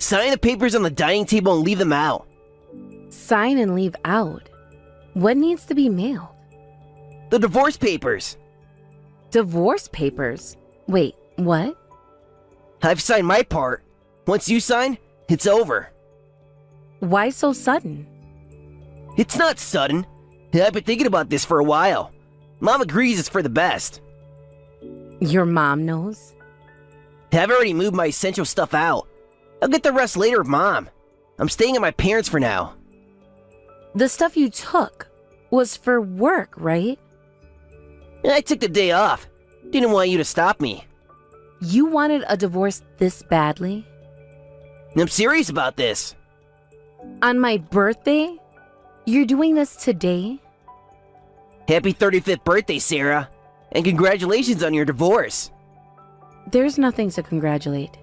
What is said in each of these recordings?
Sign the papers on the dining table and leave them out. Sign and leave out? What needs to be mailed? The divorce papers. Divorce papers? Wait, what? I've signed my part. Once you sign, it's over. Why so sudden? It's not sudden. I've been thinking about this for a while. Mom agrees it's for the best. Your mom knows? I've already moved my essential stuff out. I'll get the rest later with Mom. I'm staying at my parents' for now. The stuff you took was for work, right? I took the day off. Didn't want you to stop me. You wanted a divorce this badly? I'm serious about this. On my birthday? You're doing this today? Happy 35th birthday, Sarah. And congratulations on your divorce. There's nothing to congratulate.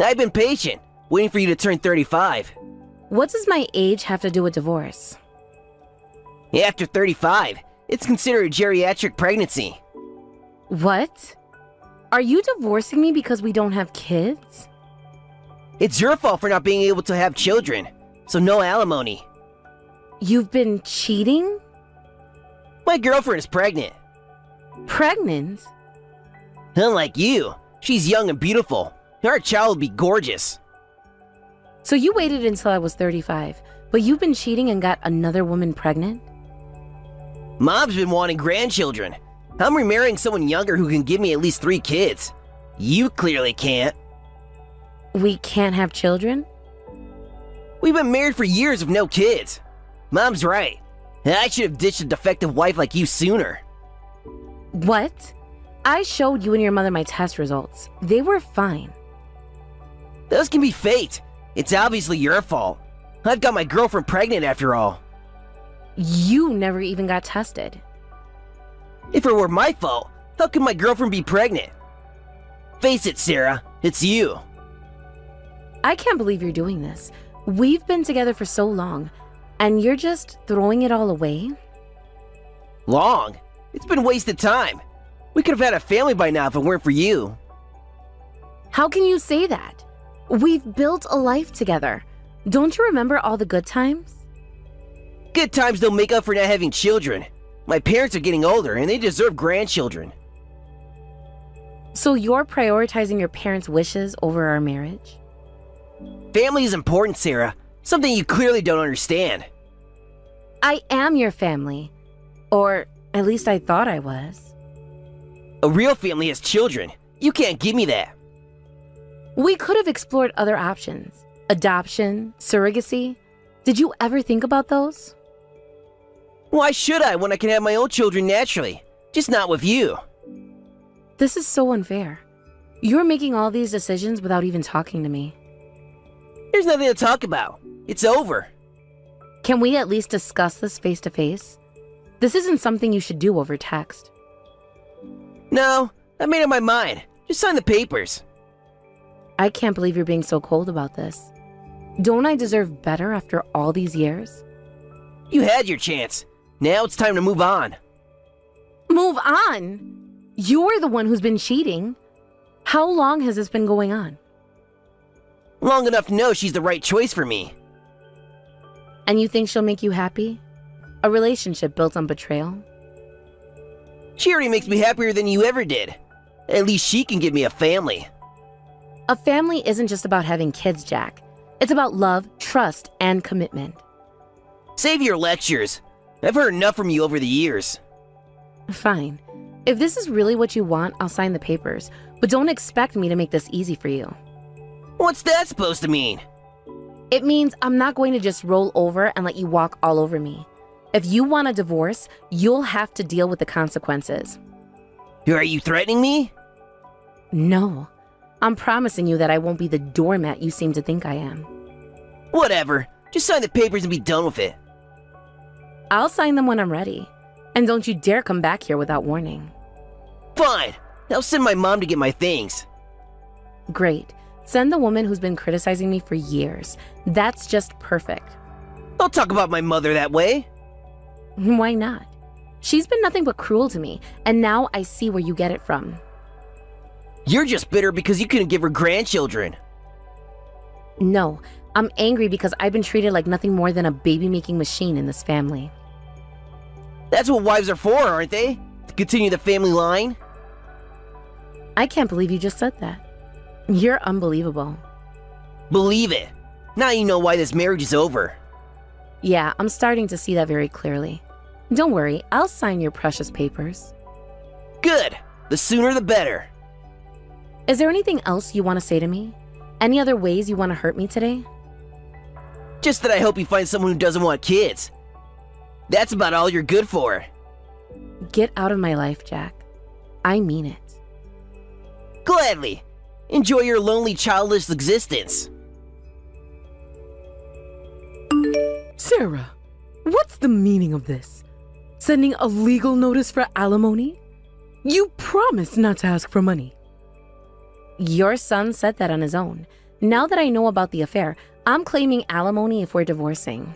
I've been patient, waiting for you to turn 35. What does my age have to do with divorce? After 35, it's considered a geriatric pregnancy. What? Are you divorcing me because we don't have kids? It's your fault for not being able to have children, so no alimony. You've been cheating? My girlfriend is pregnant. Pregnant? Unlike you, she's young and beautiful. Our child will be gorgeous. So you waited until I was 35, but you've been cheating and got another woman pregnant? Mom's been wanting grandchildren. I'm remarrying someone younger who can give me at least 3 kids. You clearly can't. We can't have children? We've been married for years with no kids. Mom's right. I should have ditched a defective wife like you sooner. What? I showed you and your mother my test results. They were fine. Those can be fate. It's obviously your fault. I've got my girlfriend pregnant after all. You never even got tested. If it were my fault, how could my girlfriend be pregnant? Face it, Sarah, it's you. I can't believe you're doing this. We've been together for so long, and you're just throwing it all away? Long? It's been wasted time. We could have had a family by now if it weren't for you. How can you say that? We've built a life together. Don't you remember all the good times? Good times don't make up for not having children. My parents are getting older and they deserve grandchildren. So you're prioritizing your parents' wishes over our marriage? Family is important, Sarah. Something you clearly don't understand. I am your family. Or at least I thought I was. A real family has children. You can't give me that. We could have explored other options. Adoption, surrogacy. Did you ever think about those? Why should I when I can have my own children naturally? Just not with you. This is so unfair. You're making all these decisions without even talking to me. There's nothing to talk about. It's over. Can we at least discuss this face to face? This isn't something you should do over text. No, I made up my mind. Just sign the papers. I can't believe you're being so cold about this. Don't I deserve better after all these years? You had your chance. Now it's time to move on. Move on? You're the one who's been cheating. How long has this been going on? Long enough to know she's the right choice for me. And you think she'll make you happy? A relationship built on betrayal? She already makes me happier than you ever did. At least she can give me a family. A family isn't just about having kids, Jack. It's about love, trust, and commitment. Save your lectures. I've heard enough from you over the years. Fine. If this is really what you want, I'll sign the papers. But don't expect me to make this easy for you. What's that supposed to mean? It means I'm not going to just roll over and let you walk all over me. If you want a divorce, you'll have to deal with the consequences. Are you threatening me? No. I'm promising you that I won't be the doormat you seem to think I am. Whatever. Just sign the papers and be done with it. I'll sign them when I'm ready. And don't you dare come back here without warning. Fine. I'll send my mom to get my things. Great. Send the woman who's been criticizing me for years. That's just perfect. Don't talk about my mother that way. Why not? She's been nothing but cruel to me, and now I see where you get it from. You're just bitter because you couldn't give her grandchildren. No, I'm angry because I've been treated like nothing more than a baby-making machine in this family. That's what wives are for, aren't they? To continue the family line? I can't believe you just said that. You're unbelievable. Believe it. Now you know why this marriage is over. Yeah, I'm starting to see that very clearly. Don't worry, I'll sign your precious papers. Good. The sooner the better. Is there anything else you want to say to me? Any other ways you want to hurt me today? Just that I hope you find someone who doesn't want kids. That's about all you're good for. Get out of my life, Jack. I mean it. Gladly. Enjoy your lonely, childless existence. Sarah, what's the meaning of this? Sending a legal notice for alimony? You promised not to ask for money. Your son said that on his own. Now that I know about the affair, I'm claiming alimony if we're divorcing.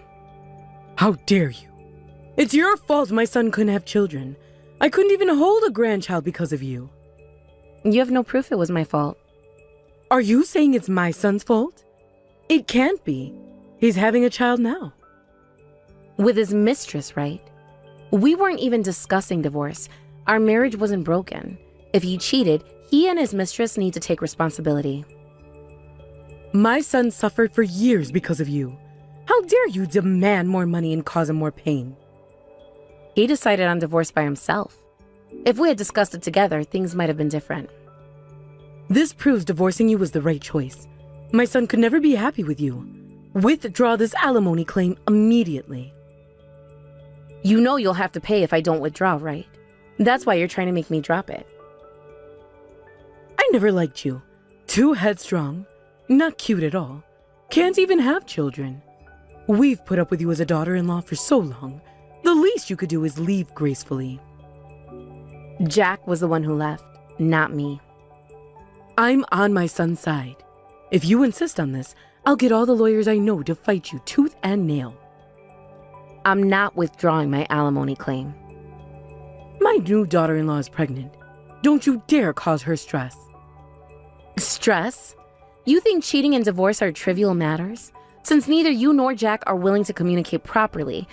How dare you? It's your fault my son couldn't have children. I couldn't even hold a grandchild because of you. You have no proof it was my fault. Are you saying it's my son's fault? It can't be. He's having a child now. With his mistress, right? We weren't even discussing divorce. Our marriage wasn't broken. If he cheated, he and his mistress need to take responsibility. My son suffered for years because of you. How dare you demand more money and cause him more pain? He decided on divorce by himself. If we had discussed it together, things might have been different. This proves divorcing you was the right choice. My son could never be happy with you. Withdraw this alimony claim immediately. You know you'll have to pay if I don't withdraw, right? That's why you're trying to make me drop it. I never liked you. Too headstrong. Not cute at all. Can't even have children. We've put up with you as a daughter-in-law for so long. The least you could do is leave gracefully. Jack was the one who left, not me. I'm on my son's side. If you insist on this, I'll get all the lawyers I know to fight you tooth and nail. I'm not withdrawing my alimony claim. My new daughter-in-law is pregnant. Don't you dare cause her stress. Stress? You think cheating and divorce are trivial matters? Since neither you nor Jack are willing to communicate properly,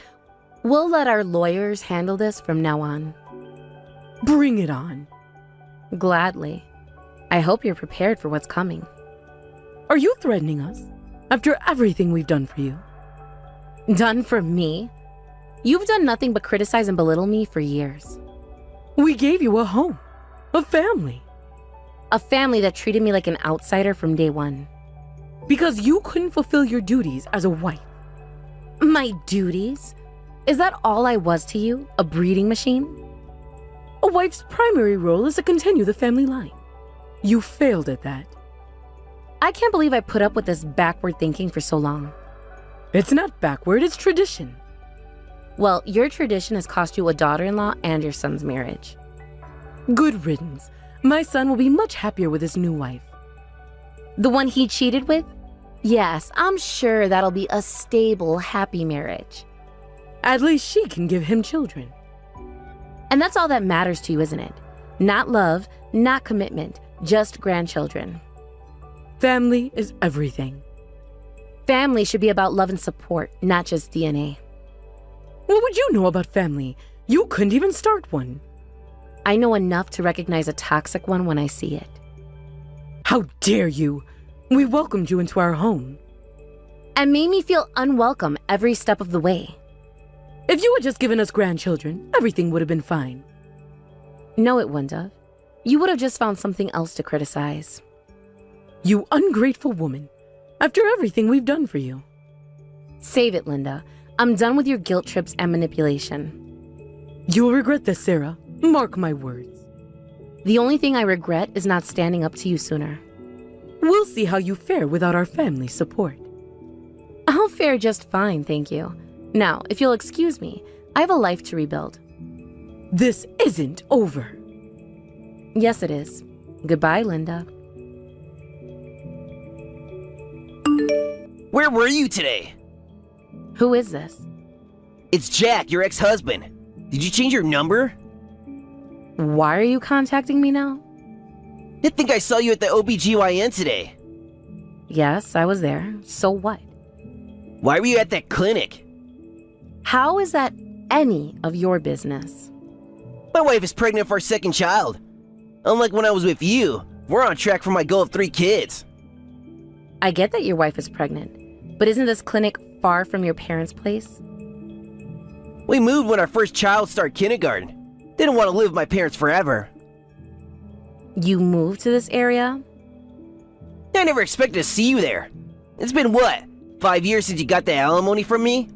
we'll let our lawyers handle this from now on. Bring it on. Gladly. I hope you're prepared for what's coming. Are you threatening us? After everything we've done for you? Done for me? You've done nothing but criticize and belittle me for years. We gave you a home, a family. A family that treated me like an outsider from day one. Because you couldn't fulfill your duties as a wife. My duties? Is that all I was to you? A breeding machine? A wife's primary role is to continue the family line. You failed at that. I can't believe I put up with this backward thinking for so long. It's not backward, it's tradition. Well, your tradition has cost you a daughter-in-law and your son's marriage. Good riddance. My son will be much happier with his new wife. The one he cheated with? Yes, I'm sure that'll be a stable, happy marriage. At least she can give him children. And that's all that matters to you, isn't it? Not love, not commitment, just grandchildren. Family is everything. Family should be about love and support, not just DNA. What would you know about family? You couldn't even start one. I know enough to recognize a toxic one when I see it. How dare you? We welcomed you into our home. And made me feel unwelcome every step of the way. If you had just given us grandchildren, everything would have been fine. No, it wouldn't have. You would have just found something else to criticize. You ungrateful woman. After everything we've done for you. Save it, Linda. I'm done with your guilt trips and manipulation. You'll regret this, Sarah. Mark my words. The only thing I regret is not standing up to you sooner. We'll see how you fare without our family support. I'll fare just fine, thank you. Now, if you'll excuse me, I have a life to rebuild. This isn't over. Yes, it is. Goodbye, Linda. Where were you today? Who is this? It's Jack, your ex-husband. Did you change your number? Why are you contacting me now? I think I saw you at the OBGYN today. Yes, I was there. So what? Why were you at that clinic? How is that any of your business? My wife is pregnant for our second child. Unlike when I was with you, we're on track for my goal of 3 kids. I get that your wife is pregnant, but isn't this clinic far from your parents' place? We moved when our first child started kindergarten. Didn't want to live with my parents forever. You moved to this area? I never expected to see you there. It's been what, 5 years since you got the alimony from me?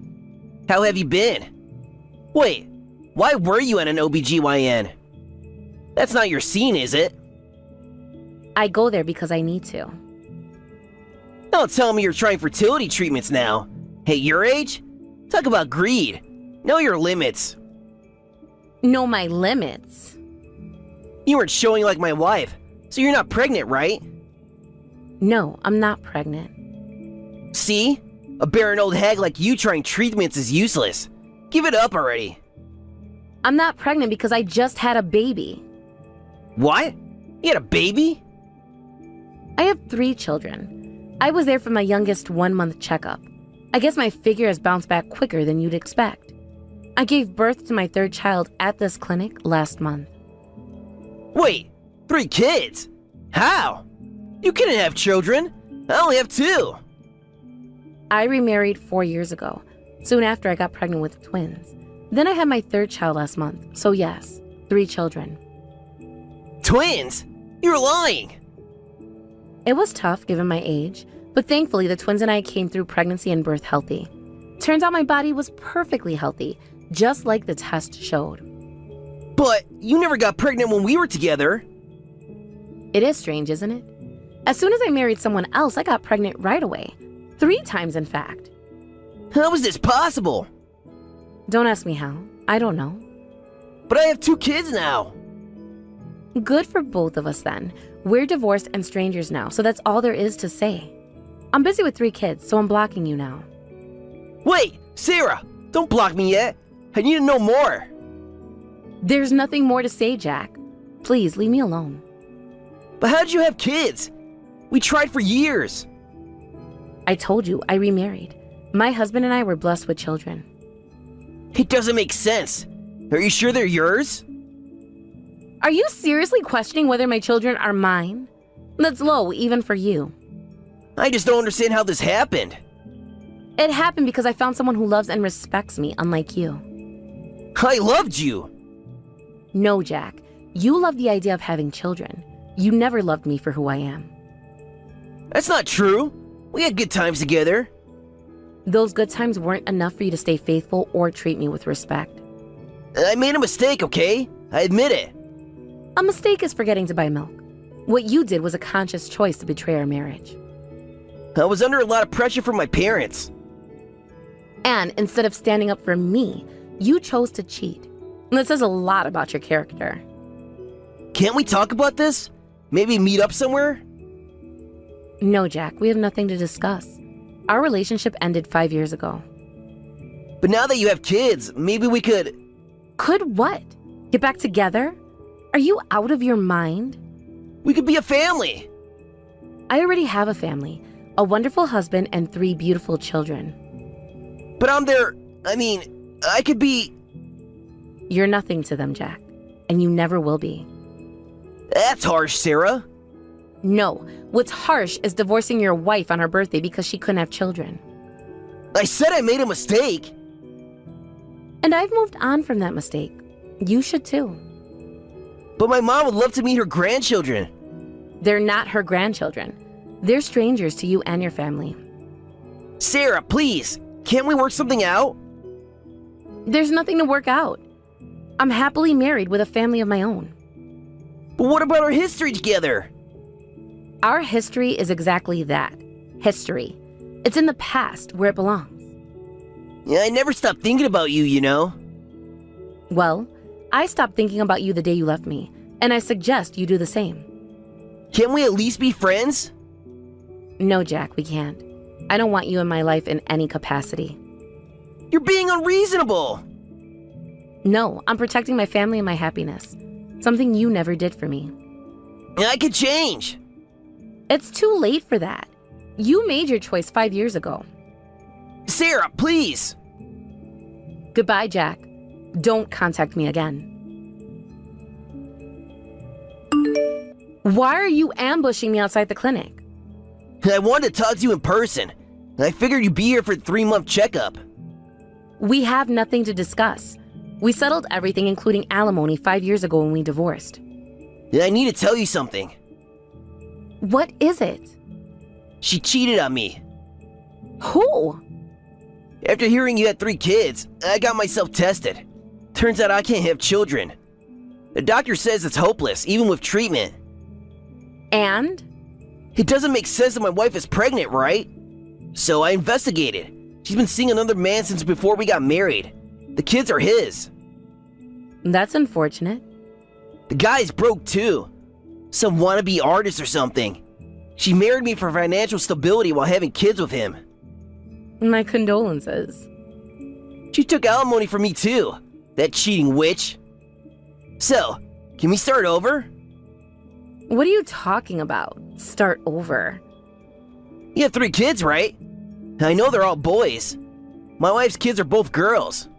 How have you been? Wait, why were you at an OBGYN? That's not your scene, is it? I go there because I need to. Don't tell me you're trying fertility treatments now. Hey, your age? Talk about greed. Know your limits. Know my limits. You weren't showing like my wife, so you're not pregnant, right? No, I'm not pregnant. See? A barren old hag like you trying treatments is useless. Give it up already. I'm not pregnant because I just had a baby. What? You had a baby? I have 3 children. I was there for my youngest 1-month checkup. I guess my figure has bounced back quicker than you'd expect. I gave birth to my 3rd child at this clinic last month. Wait, 3 kids? How? You couldn't have children. I only have 2. I remarried 4 years ago, soon after I got pregnant with twins. Then I had my 3rd child last month, so yes, 3 children. Twins? You're lying. It was tough given my age, but thankfully the twins and I came through pregnancy and birth healthy. Turns out my body was perfectly healthy, just like the test showed. But you never got pregnant when we were together. It is strange, isn't it? As soon as I married someone else, I got pregnant right away. 3 times, in fact. How is this possible? Don't ask me how. I don't know. But I have 2 kids now. Good for both of us then. We're divorced and strangers now, so that's all there is to say. I'm busy with 3 kids, so I'm blocking you now. Wait, Sarah, don't block me yet. I need to know more. There's nothing more to say, Jack. Please, leave me alone. But how'd you have kids? We tried for years. I told you, I remarried. My husband and I were blessed with children. It doesn't make sense. Are you sure they're yours? Are you seriously questioning whether my children are mine? That's low, even for you. I just don't understand how this happened. It happened because I found someone who loves and respects me, unlike you. I loved you. No, Jack. You love the idea of having children. You never loved me for who I am. That's not true. We had good times together. Those good times weren't enough for you to stay faithful or treat me with respect. I made a mistake, okay? I admit it. A mistake is forgetting to buy milk. What you did was a conscious choice to betray our marriage. I was under a lot of pressure from my parents. And instead of standing up for me, you chose to cheat. And that says a lot about your character. Can't we talk about this? Maybe meet up somewhere? No, Jack, we have nothing to discuss. Our relationship ended 5 years ago. But now that you have kids, maybe we could... Could what? Get back together? Are you out of your mind? We could be a family. I already have a family, a wonderful husband and 3 beautiful children. But I could be... You're nothing to them, Jack, and you never will be. That's harsh, Sarah. No, what's harsh is divorcing your wife on her birthday because she couldn't have children. I said I made a mistake. And I've moved on from that mistake. You should too. But my mom would love to meet her grandchildren. They're not her grandchildren. They're strangers to you and your family. Sarah, please, can't we work something out? There's nothing to work out. I'm happily married with a family of my own. But what about our history together? Our history is exactly that. History. It's in the past where it belongs. Yeah, I never stopped thinking about you, you know? Well, I stopped thinking about you the day you left me, and I suggest you do the same. Can't we at least be friends? No, Jack, we can't. I don't want you in my life in any capacity. You're being unreasonable. No, I'm protecting my family and my happiness. Something you never did for me. I could change. It's too late for that. You made your choice 5 years ago. Sarah, please! Goodbye, Jack. Don't contact me again. Why are you ambushing me outside the clinic? I wanted to talk to you in person. I figured you'd be here for the 3-month checkup. We have nothing to discuss. We settled everything, including alimony, 5 years ago when we divorced. I need to tell you something. What is it? She cheated on me. Who? After hearing you had 3 kids, I got myself tested. Turns out I can't have children. The doctor says it's hopeless, even with treatment. And? It doesn't make sense that my wife is pregnant, right? So I investigated. She's been seeing another man since before we got married. The kids are his. That's unfortunate. The guy's broke too. Some wannabe artist or something. She married me for financial stability while having kids with him. My condolences. She took alimony from me too. That cheating witch. So, can we start over? What are you talking about? Start over. You have 3 kids, right? I know they're all boys. My wife's kids are both girls.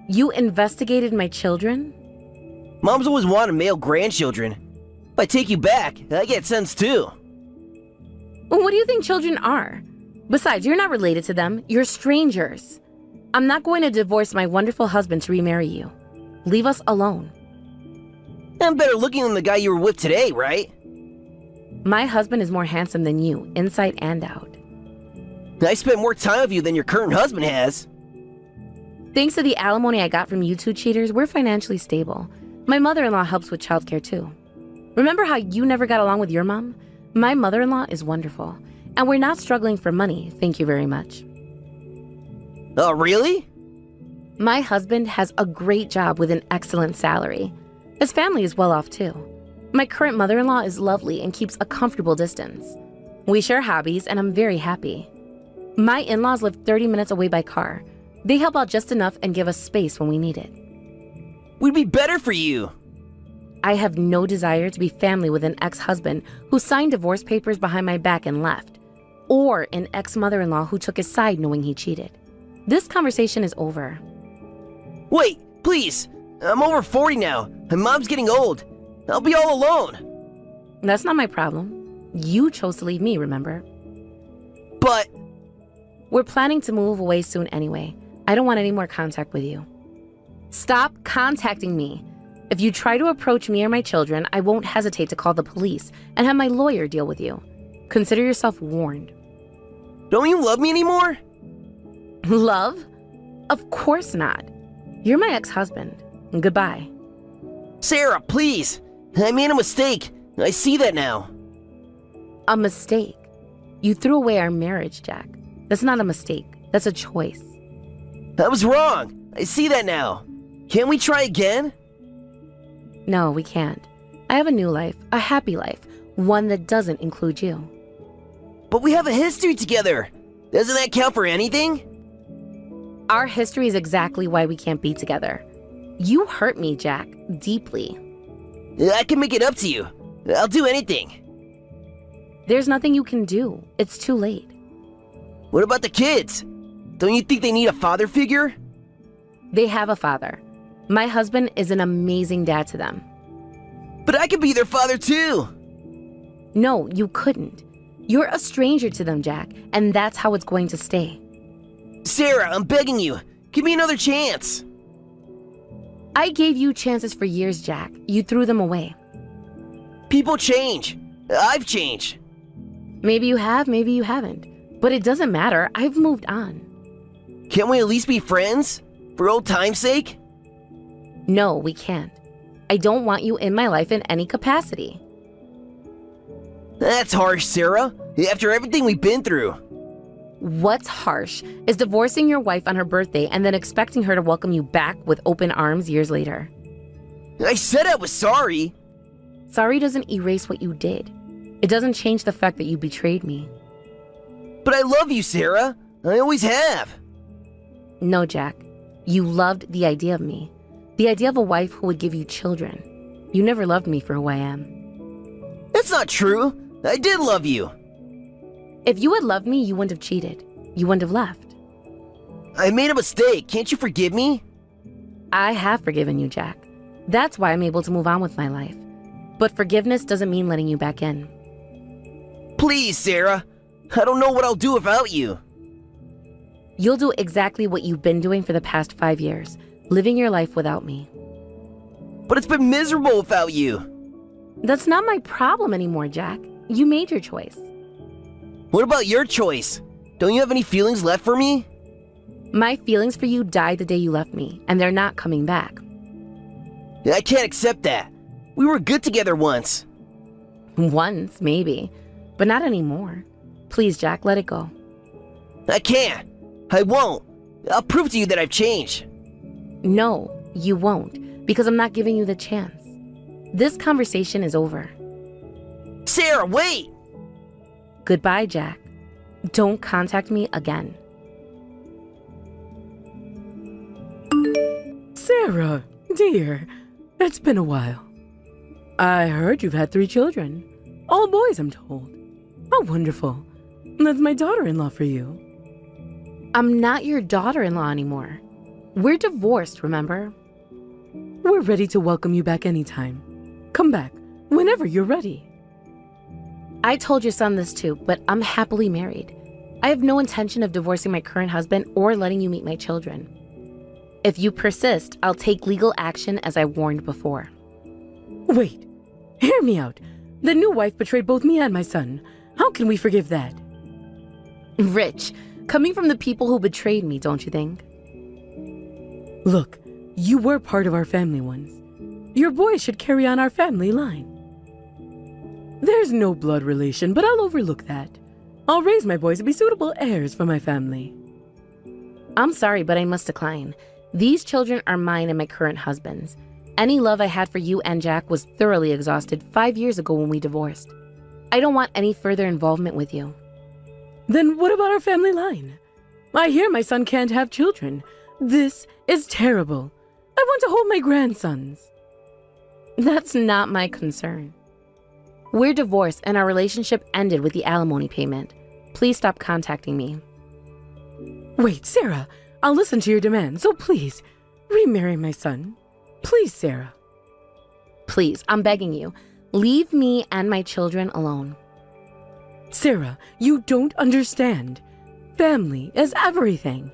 You investigated my children? Mom's always wanted male grandchildren. If I take you back, I get sense too. What do you think children are? Besides, you're not related to them. You're strangers. I'm not going to divorce my wonderful husband to remarry you. Leave us alone. I'm better looking than the guy you were with today, right? My husband is more handsome than you, inside and out. I spent more time with you than your current husband has. Thanks to the alimony I got from you 2 cheaters, we're financially stable. My mother-in-law helps with childcare too. Remember how you never got along with your mom? My mother-in-law is wonderful, and we're not struggling for money, thank you very much. Oh, really? My husband has a great job with an excellent salary. His family is well off too. My current mother-in-law is lovely and keeps a comfortable distance. We share hobbies, and I'm very happy. My in-laws live 30 minutes away by car. They help out just enough and give us space when we need it. We'd be better for you. I have no desire to be family with an ex-husband who signed divorce papers behind my back and left, or an ex-mother-in-law who took his side knowing he cheated. This conversation is over. Wait, please. I'm over 40 now, and Mom's getting old. I'll be all alone. That's not my problem. You chose to leave me, remember? But... We're planning to move away soon anyway. I don't want any more contact with you. Stop contacting me. If you try to approach me or my children, I won't hesitate to call the police and have my lawyer deal with you. Consider yourself warned. Don't you love me anymore? Love? Of course not. You're my ex-husband. Goodbye. Sarah, please. I made a mistake. I see that now. A mistake? You threw away our marriage, Jack. That's not a mistake. That's a choice. I was wrong. I see that now. Can't we try again? No, we can't. I have a new life, a happy life, one that doesn't include you. But we have a history together. Doesn't that count for anything? Our history is exactly why we can't be together. You hurt me, Jack, deeply. I can make it up to you. I'll do anything. There's nothing you can do. It's too late. What about the kids? Don't you think they need a father figure? They have a father. My husband is an amazing dad to them. But I could be their father too. No, you couldn't. You're a stranger to them, Jack, and that's how it's going to stay. Sarah, I'm begging you. Give me another chance. I gave you chances for years, Jack. You threw them away. People change. I've changed. Maybe you have, maybe you haven't. But it doesn't matter. I've moved on. Can't we at least be friends? For old time's sake? No, we can't. I don't want you in my life in any capacity. That's harsh, Sarah. After everything we've been through. What's harsh is divorcing your wife on her birthday and then expecting her to welcome you back with open arms years later. I said I was sorry. Sorry doesn't erase what you did. It doesn't change the fact that you betrayed me. But I love you, Sarah. I always have. No, Jack. You loved the idea of me. The idea of a wife who would give you children. You never loved me for who I am. That's not true. I did love you. If you had loved me, you wouldn't have cheated. You wouldn't have left. I made a mistake. Can't you forgive me? I have forgiven you, Jack. That's why I'm able to move on with my life. But forgiveness doesn't mean letting you back in. Please, Sarah. I don't know what I'll do without you. You'll do exactly what you've been doing for the past 5 years, living your life without me. But it's been miserable without you. That's not my problem anymore, Jack. You made your choice. What about your choice? Don't you have any feelings left for me? My feelings for you died the day you left me, and they're not coming back. I can't accept that. We were good together once. Once, maybe, but not anymore. Please, Jack, let it go. I can't. I won't. I'll prove to you that I've changed. No, you won't, because I'm not giving you the chance. This conversation is over. Sarah, wait! Goodbye, Jack. Don't contact me again. Sarah, dear, it's been a while. I heard you've had 3 children. All boys, I'm told. How wonderful. That's my daughter-in-law for you. I'm not your daughter-in-law anymore. We're divorced, remember? We're ready to welcome you back anytime. Come back, whenever you're ready. I told your son this too, but I'm happily married. I have no intention of divorcing my current husband or letting you meet my children. If you persist, I'll take legal action as I warned before. Wait, hear me out. The new wife betrayed both me and my son. How can we forgive that? Rich, coming from the people who betrayed me, don't you think? Look, you were part of our family once. Your boys should carry on our family line. There's no blood relation, but I'll overlook that. I'll raise my boys to be suitable heirs for my family. I'm sorry, but I must decline. These children are mine and my current husband's. Any love I had for you and Jack was thoroughly exhausted 5 years ago when we divorced. I don't want any further involvement with you. Then what about our family line? I hear my son can't have children. This is terrible. I want to hold my grandsons. That's not my concern. We're divorced and our relationship ended with the alimony payment. Please stop contacting me. Wait, Sarah, I'll listen to your demands, so please, remarry my son. Please, Sarah. Please, I'm begging you. Leave me and my children alone. Sarah, you don't understand. Family is everything.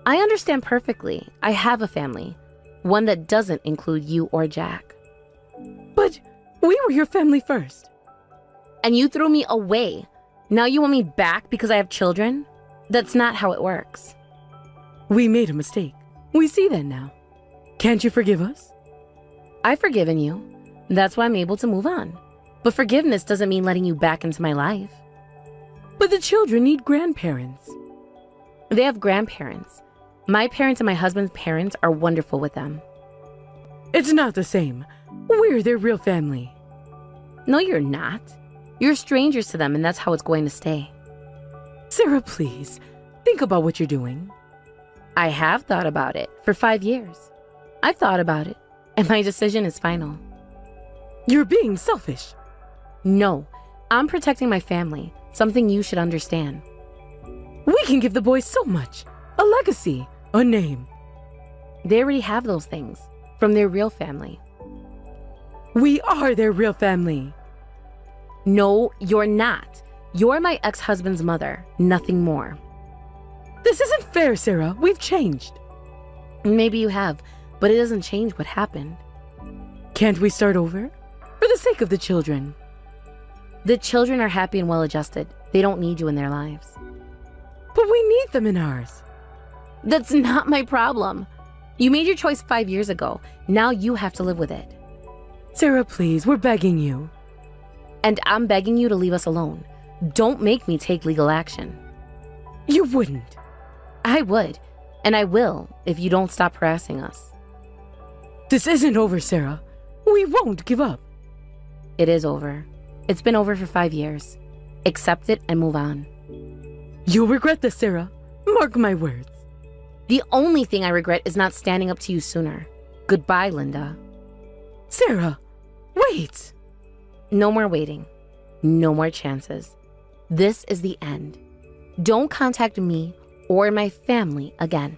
I understand perfectly. I have a family. One that doesn't include you or Jack. But we were your family first. And you threw me away. Now you want me back because I have children? That's not how it works. We made a mistake. We see that now. Can't you forgive us? I've forgiven you. That's why I'm able to move on. But forgiveness doesn't mean letting you back into my life. But the children need grandparents. They have grandparents. My parents and my husband's parents are wonderful with them. It's not the same. We're their real family. No, you're not. You're strangers to them, and that's how it's going to stay. Sarah, please, think about what you're doing. I have thought about it for 5 years. I've thought about it, and my decision is final. You're being selfish. No, I'm protecting my family, something you should understand. We can give the boys so much. A legacy, a name. They already have those things from their real family. We are their real family. No, you're not. You're my ex-husband's mother, nothing more. This isn't fair, Sarah. We've changed. Maybe you have, but it doesn't change what happened. Can't we start over? For the sake of the children. The children are happy and well-adjusted. They don't need you in their lives. But we need them in ours. That's not my problem. You made your choice 5 years ago. Now you have to live with it. Sarah, please, we're begging you. And I'm begging you to leave us alone. Don't make me take legal action. You wouldn't. I would, and I will if you don't stop harassing us. This isn't over, Sarah. We won't give up. It is over. It's been over for 5 years. Accept it and move on. You'll regret this, Sarah. Mark my words. The only thing I regret is not standing up to you sooner. Goodbye, Linda. Sarah, wait. No more waiting. No more chances. This is the end. Don't contact me or my family again.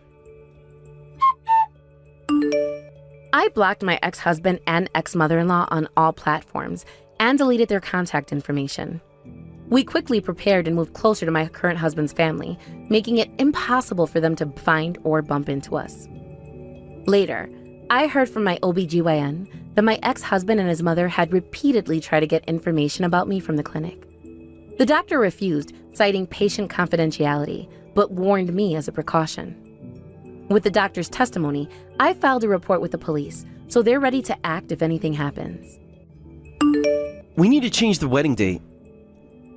I blocked my ex-husband and ex-mother-in-law on all platforms and deleted their contact information. We quickly prepared and moved closer to my current husband's family, making it impossible for them to find or bump into us. Later, I heard from my OBGYN that my ex-husband and his mother had repeatedly tried to get information about me from the clinic. The doctor refused, citing patient confidentiality, but warned me as a precaution. With the doctor's testimony, I filed a report with the police, so they're ready to act if anything happens. We need to change the wedding date.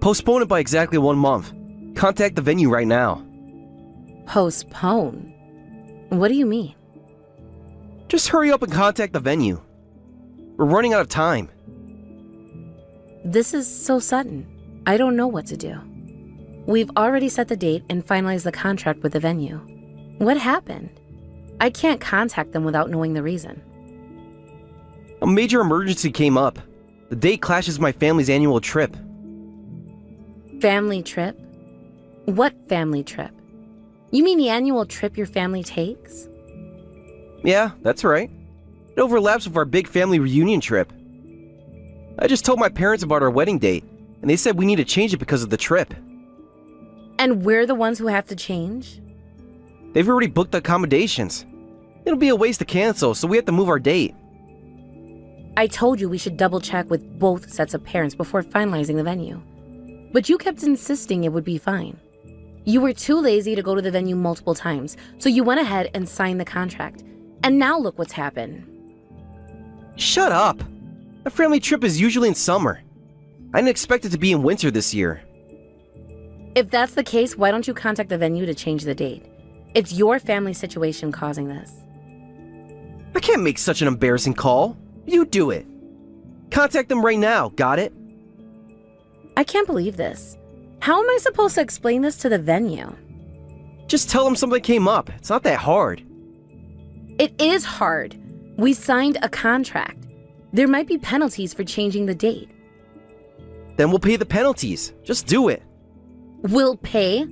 Postpone it by exactly 1 month. Contact the venue right now. Postpone? What do you mean? Just hurry up and contact the venue. We're running out of time. This is so sudden. I don't know what to do. We've already set the date and finalized the contract with the venue. What happened? I can't contact them without knowing the reason. A major emergency came up. The date clashes with my family's annual trip. Family trip? What family trip? You mean the annual trip your family takes? Yeah, that's right. It overlaps with our big family reunion trip. I just told my parents about our wedding date, and they said we need to change it because of the trip. And we're the ones who have to change? They've already booked the accommodations. It'll be a waste to cancel, so we have to move our date. I told you we should double check with both sets of parents before finalizing the venue. But you kept insisting it would be fine. You were too lazy to go to the venue multiple times, so you went ahead and signed the contract. And now look what's happened. Shut up! A family trip is usually in summer. I didn't expect it to be in winter this year. If that's the case, why don't you contact the venue to change the date? It's your family situation causing this. I can't make such an embarrassing call. You do it. Contact them right now, got it? I can't believe this. How am I supposed to explain this to the venue? Just tell them something came up. It's not that hard. It is hard. We signed a contract. There might be penalties for changing the date. Then we'll pay the penalties. Just do it. We'll pay?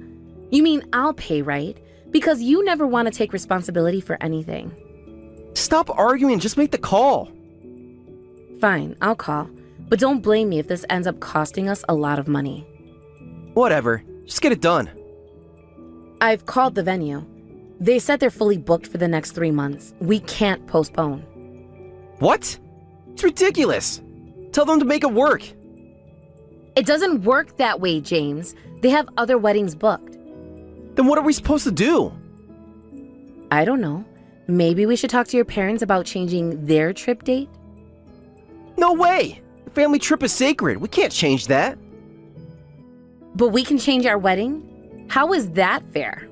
You mean I'll pay, right? Because you never want to take responsibility for anything. Stop arguing, just make the call. Fine, I'll call. But don't blame me if this ends up costing us a lot of money. Whatever, just get it done. I've called the venue. They said they're fully booked for the next 3 months. We can't postpone. What? It's ridiculous. Tell them to make it work. It doesn't work that way, James. They have other weddings booked. Then what are we supposed to do? I don't know. Maybe we should talk to your parents about changing their trip date? No way! The family trip is sacred. We can't change that. But we can change our wedding? How is that fair?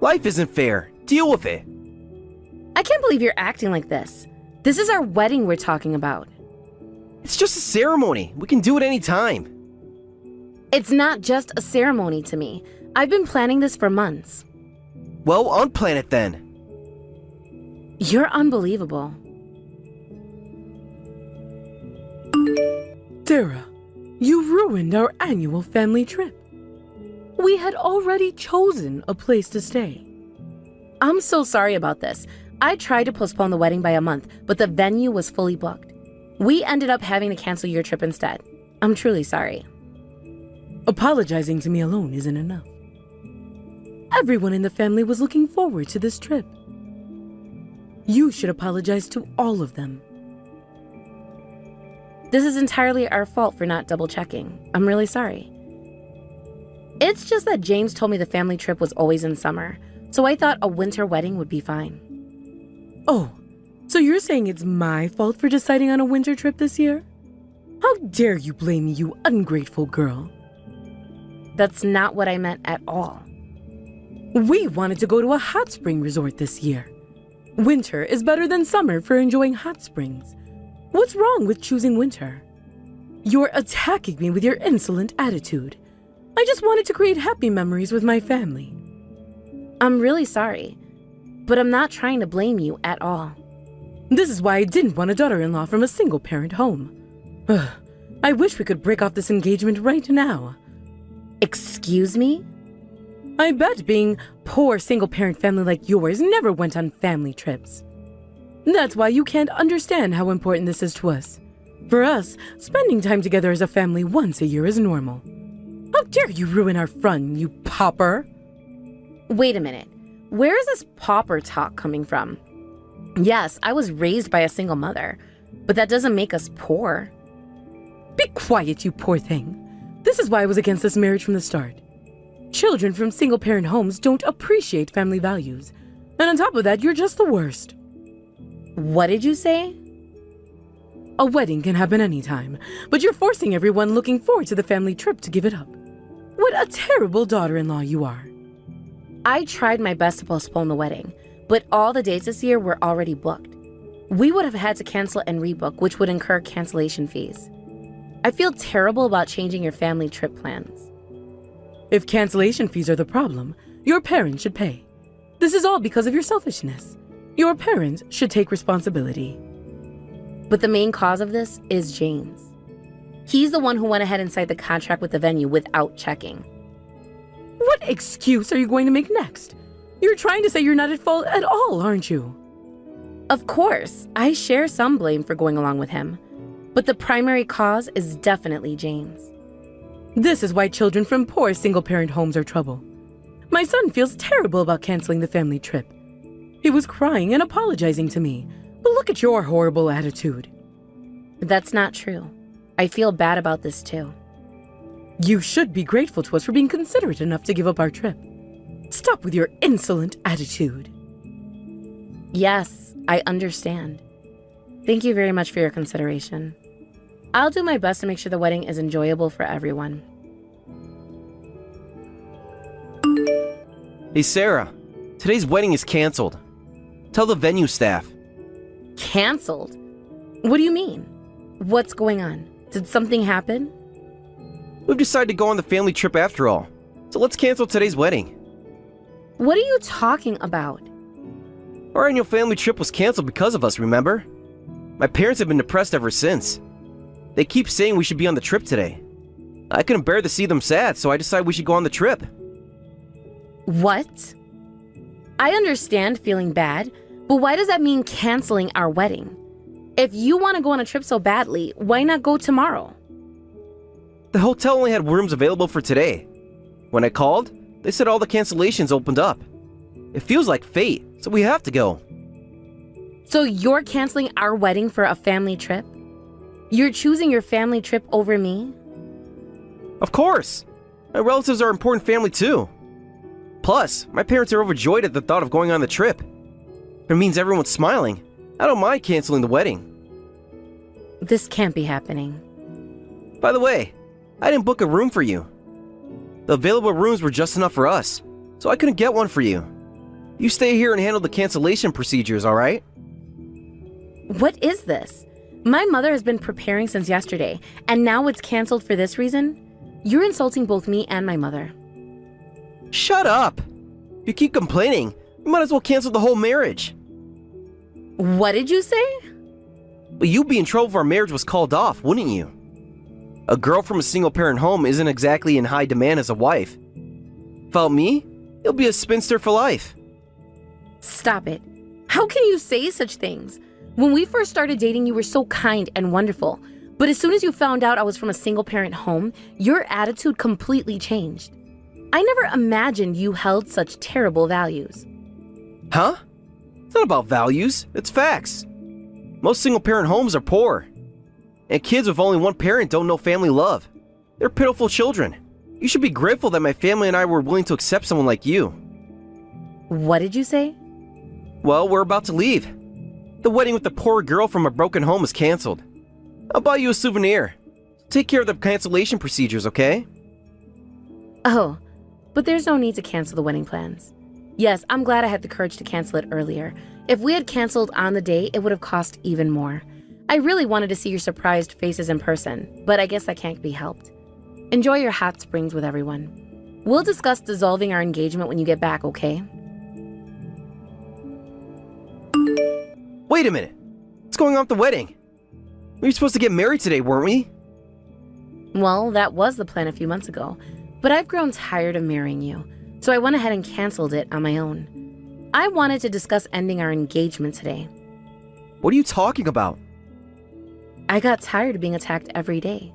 Life isn't fair. Deal with it. I can't believe you're acting like this. This is our wedding we're talking about. It's just a ceremony. We can do it anytime. It's not just a ceremony to me. I've been planning this for months. Well, unplan it then. You're unbelievable. Sarah, you ruined our annual family trip. We had already chosen a place to stay. I'm so sorry about this. I tried to postpone the wedding by a month, but the venue was fully booked. We ended up having to cancel your trip instead. I'm truly sorry. Apologizing to me alone isn't enough. Everyone in the family was looking forward to this trip. You should apologize to all of them. This is entirely our fault for not double checking. I'm really sorry. It's just that James told me the family trip was always in summer, so I thought a winter wedding would be fine. Oh, so you're saying it's my fault for deciding on a winter trip this year? How dare you blame me, you ungrateful girl? That's not what I meant at all. We wanted to go to a hot spring resort this year. Winter is better than summer for enjoying hot springs. What's wrong with choosing winter? You're attacking me with your insolent attitude. I just wanted to create happy memories with my family. I'm really sorry, but I'm not trying to blame you at all. This is why I didn't want a daughter-in-law from a single-parent home. Ugh, I wish we could break off this engagement right now. Excuse me? I bet being poor single-parent family like yours never went on family trips. That's why you can't understand how important this is to us. For us, spending time together as a family once a year is normal. How dare you ruin our fun, you pauper? Wait a minute. Where is this pauper talk coming from? Yes, I was raised by a single mother, but that doesn't make us poor. Be quiet, you poor thing. This is why I was against this marriage from the start. Children from single-parent homes don't appreciate family values. And on top of that, you're just the worst. What did you say? A wedding can happen anytime, but you're forcing everyone looking forward to the family trip to give it up. What a terrible daughter-in-law you are. I tried my best to postpone the wedding, but all the dates this year were already booked. We would have had to cancel and rebook, which would incur cancellation fees. I feel terrible about changing your family trip plans. If cancellation fees are the problem, your parents should pay. This is all because of your selfishness. Your parents should take responsibility. But the main cause of this is James. He's the one who went ahead and signed the contract with the venue without checking. What excuse are you going to make next? You're trying to say you're not at fault at all, aren't you? Of course, I share some blame for going along with him, but the primary cause is definitely James. This is why children from poor single-parent homes are trouble. My son feels terrible about canceling the family trip. He was crying and apologizing to me, but look at your horrible attitude. That's not true. I feel bad about this too. You should be grateful to us for being considerate enough to give up our trip. Stop with your insolent attitude. Yes, I understand. Thank you very much for your consideration. I'll do my best to make sure the wedding is enjoyable for everyone. Hey Sarah, today's wedding is canceled. Tell the venue staff. Canceled? What do you mean? What's going on? Did something happen? We've decided to go on the family trip after all, so let's cancel today's wedding. What are you talking about? Our annual family trip was canceled because of us, remember? My parents have been depressed ever since. They keep saying we should be on the trip today. I couldn't bear to see them sad, so I decided we should go on the trip. What? I understand feeling bad, but why does that mean canceling our wedding? If you want to go on a trip so badly, why not go tomorrow? The hotel only had rooms available for today. When I called, they said all the cancellations opened up. It feels like fate, so we have to go. So you're canceling our wedding for a family trip? You're choosing your family trip over me? Of course! My relatives are important family too. Plus, my parents are overjoyed at the thought of going on the trip. If it means everyone's smiling, I don't mind canceling the wedding. This can't be happening. By the way, I didn't book a room for you. The available rooms were just enough for us, so I couldn't get one for you. You stay here and handle the cancellation procedures, alright? What is this? My mother has been preparing since yesterday, and now it's canceled for this reason? You're insulting both me and my mother. Shut up! If you keep complaining, you might as well cancel the whole marriage. What did you say? But you'd be in trouble if our marriage was called off, wouldn't you? A girl from a single-parent home isn't exactly in high demand as a wife. Without me, you'll be a spinster for life. Stop it. How can you say such things? When we first started dating, you were so kind and wonderful. But as soon as you found out I was from a single-parent home, your attitude completely changed. I never imagined you held such terrible values. Huh? It's not about values, it's facts. Most single-parent homes are poor. And kids with only one parent don't know family love. They're pitiful children. You should be grateful that my family and I were willing to accept someone like you. What did you say? Well, we're about to leave. The wedding with the poor girl from a broken home is canceled. I'll buy you a souvenir. Take care of the cancellation procedures, okay? Oh, but there's no need to cancel the wedding plans. Yes, I'm glad I had the courage to cancel it earlier. If we had canceled on the day, it would have cost even more. I really wanted to see your surprised faces in person, but I guess that can't be helped. Enjoy your hot springs with everyone. We'll discuss dissolving our engagement when you get back, okay? Wait a minute. What's going on with the wedding? We were supposed to get married today, weren't we? Well, that was the plan a few months ago. But I've grown tired of marrying you, so I went ahead and canceled it on my own. I wanted to discuss ending our engagement today. What are you talking about? I got tired of being attacked every day.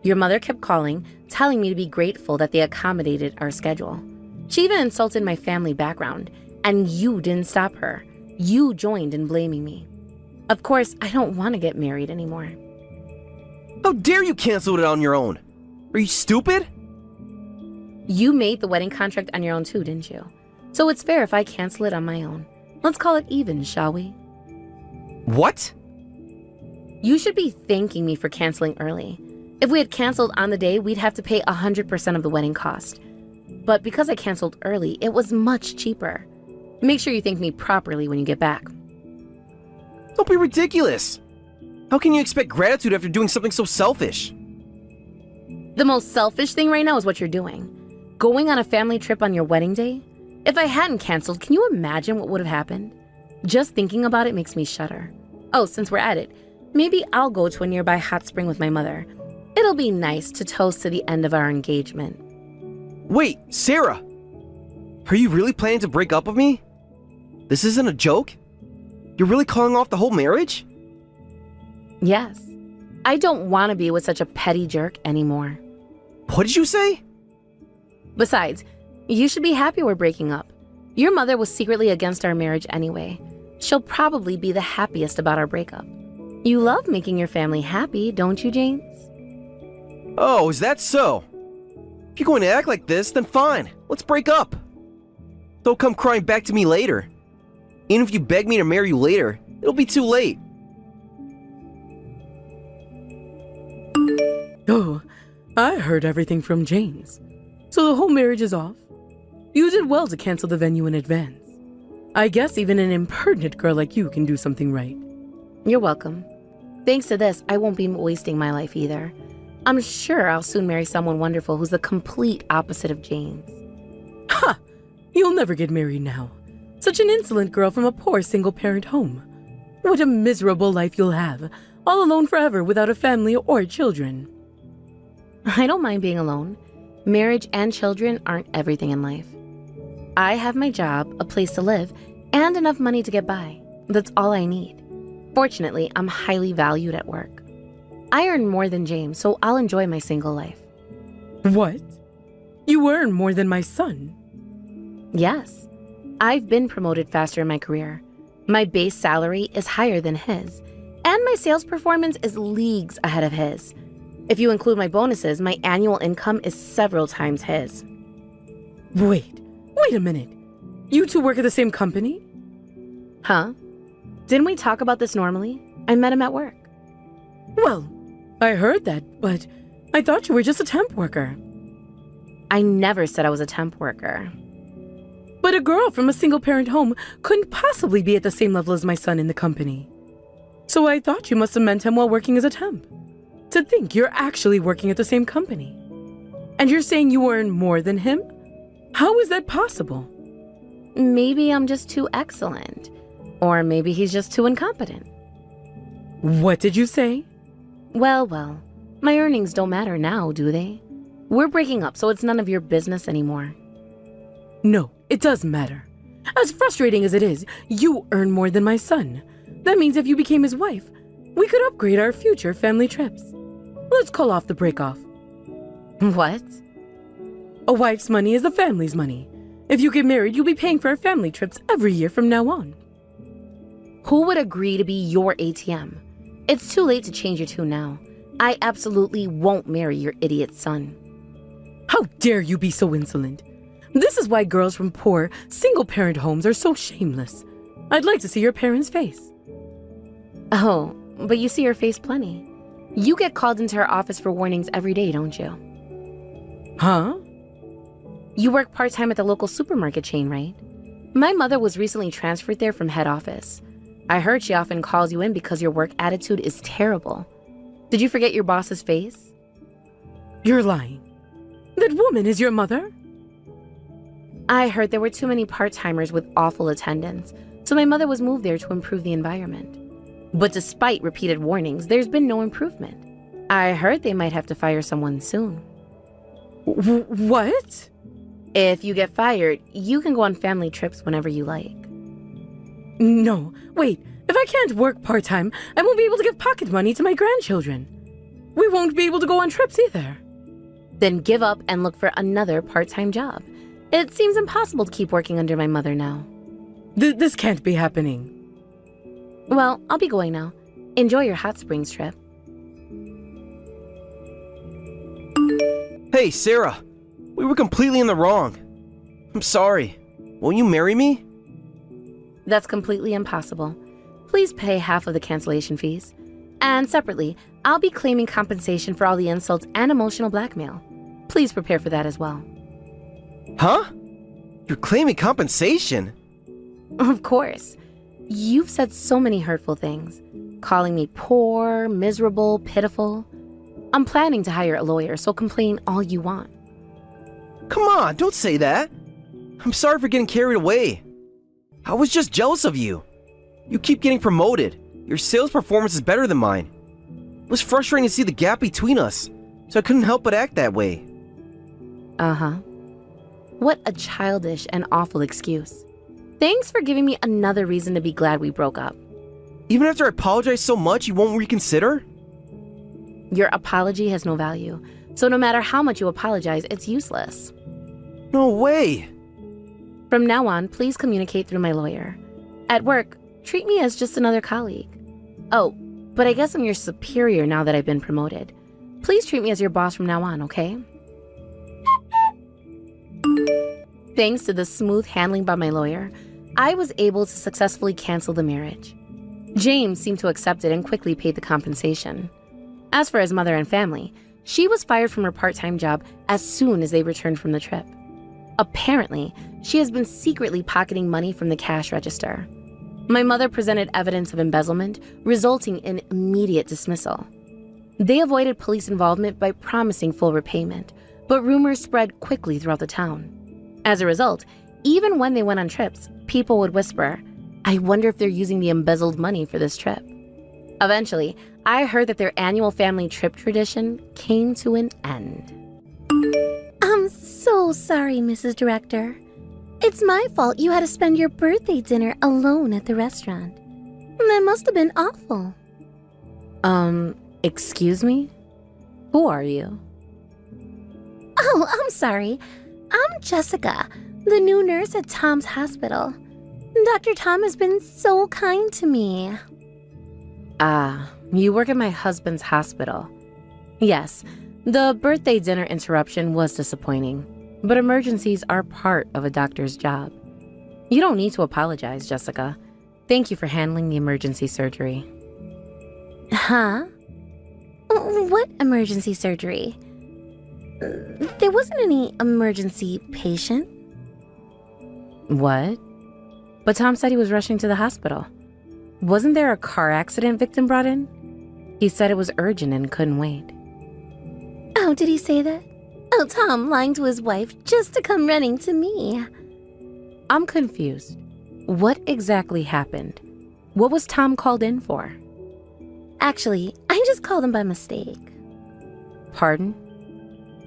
Your mother kept calling, telling me to be grateful that they accommodated our schedule. She even insulted my family background, and you didn't stop her. You joined in blaming me. Of course, I don't want to get married anymore. How dare you cancel it on your own? Are you stupid? You made the wedding contract on your own too, didn't you? So it's fair if I cancel it on my own. Let's call it even, shall we? What? You should be thanking me for canceling early. If we had canceled on the day, we'd have to pay 100% of the wedding cost. But because I canceled early, it was much cheaper. Make sure you thank me properly when you get back. Don't be ridiculous. How can you expect gratitude after doing something so selfish? The most selfish thing right now is what you're doing. Going on a family trip on your wedding day? If I hadn't canceled, can you imagine what would have happened? Just thinking about it makes me shudder. Oh, since we're at it, maybe I'll go to a nearby hot spring with my mother. It'll be nice to toast to the end of our engagement. Wait, Sarah! Are you really planning to break up with me? This isn't a joke? You're really calling off the whole marriage? Yes. I don't want to be with such a petty jerk anymore. What did you say? Besides, you should be happy we're breaking up. Your mother was secretly against our marriage anyway. She'll probably be the happiest about our breakup. You love making your family happy, don't you, James? Oh, is that so? If you're going to act like this, then fine. Let's break up. Don't come crying back to me later. Even if you beg me to marry you later, it'll be too late. Oh, I heard everything from James. So the whole marriage is off? You did well to cancel the venue in advance. I guess even an impertinent girl like you can do something right. You're welcome. Thanks to this, I won't be wasting my life either. I'm sure I'll soon marry someone wonderful who's the complete opposite of James. Ha! You'll never get married now. Such an insolent girl from a poor single-parent home. What a miserable life you'll have, all alone forever without a family or children. I don't mind being alone. Marriage and children aren't everything in life. I have my job, a place to live, and enough money to get by. That's all I need. Fortunately, I'm highly valued at work. I earn more than James, so I'll enjoy my single life. What? You earn more than my son? Yes. I've been promoted faster in my career. My base salary is higher than his, and my sales performance is leagues ahead of his. If you include my bonuses, my annual income is several times his. Wait a minute. You two work at the same company? Huh? Didn't we talk about this normally? I met him at work. Well, I heard that, but I thought you were just a temp worker. I never said I was a temp worker. But a girl from a single-parent home couldn't possibly be at the same level as my son in the company. So I thought you must have met him while working as a temp. To think you're actually working at the same company. And you're saying you earn more than him? How is that possible? Maybe I'm just too excellent. Or maybe he's just too incompetent. What did you say? Well, my earnings don't matter now, do they? We're breaking up, so it's none of your business anymore. No, it does matter. As frustrating as it is, you earn more than my son. That means if you became his wife, we could upgrade our future family trips. Let's call off the break-off. What? A wife's money is the family's money. If you get married, you'll be paying for our family trips every year from now on. Who would agree to be your ATM? It's too late to change your tune now. I absolutely won't marry your idiot son. How dare you be so insolent? This is why girls from poor, single-parent homes are so shameless. I'd like to see your parents' face. Oh, but you see her face plenty. You get called into her office for warnings every day, don't you? Huh? You work part-time at the local supermarket chain, right? My mother was recently transferred there from head office. I heard she often calls you in because your work attitude is terrible. Did you forget your boss's face? You're lying. That woman is your mother? I heard there were too many part-timers with awful attendance, so my mother was moved there to improve the environment. But despite repeated warnings, there's been no improvement. I heard they might have to fire someone soon. What? If you get fired, you can go on family trips whenever you like. No, wait. If I can't work part-time, I won't be able to give pocket money to my grandchildren. We won't be able to go on trips either. Then give up and look for another part-time job. It seems impossible to keep working under my mother now. This can't be happening. Well, I'll be going now. Enjoy your hot springs trip. Hey, Sarah. We were completely in the wrong. I'm sorry. Won't you marry me? That's completely impossible. Please pay half of the cancellation fees. And separately, I'll be claiming compensation for all the insults and emotional blackmail. Please prepare for that as well. Huh? You're claiming compensation? Of course. You've said so many hurtful things, calling me poor, miserable, pitiful. I'm planning to hire a lawyer, so complain all you want. Come on, don't say that. I'm sorry for getting carried away. I was just jealous of you. You keep getting promoted. Your sales performance is better than mine. It was frustrating to see the gap between us, so I couldn't help but act that way. Uh-huh. What a childish and awful excuse. Thanks for giving me another reason to be glad we broke up. Even after I apologized so much, you won't reconsider? Your apology has no value, so no matter how much you apologize, it's useless. No way. From now on, please communicate through my lawyer. At work, treat me as just another colleague. Oh, but I guess I'm your superior now that I've been promoted. Please treat me as your boss from now on, okay? Thanks to the smooth handling by my lawyer, I was able to successfully cancel the marriage. James seemed to accept it and quickly paid the compensation. As for his mother and family, she was fired from her part-time job as soon as they returned from the trip. Apparently, she has been secretly pocketing money from the cash register. My mother presented evidence of embezzlement, resulting in immediate dismissal. They avoided police involvement by promising full repayment, but rumors spread quickly throughout the town. As a result, even when they went on trips, people would whisper, "I wonder if they're using the embezzled money for this trip." Eventually, I heard that their annual family trip tradition came to an end. I'm so sorry, Mrs. Director. It's my fault you had to spend your birthday dinner alone at the restaurant. That must have been awful. Excuse me? Who are you? Oh, I'm sorry. I'm Jessica, the new nurse at Tom's hospital. Dr. Tom has been so kind to me. Ah, you work at my husband's hospital. Yes, the birthday dinner interruption was disappointing, but emergencies are part of a doctor's job. You don't need to apologize, Jessica. Thank you for handling the emergency surgery. Huh? What emergency surgery? There wasn't any emergency patient. What? But Tom said he was rushing to the hospital. Wasn't there a car accident victim brought in? He said it was urgent and couldn't wait. Oh, did he say that? Oh, Tom lying to his wife just to come running to me. I'm confused. What exactly happened? What was Tom called in for? Actually, I just called him by mistake. Pardon?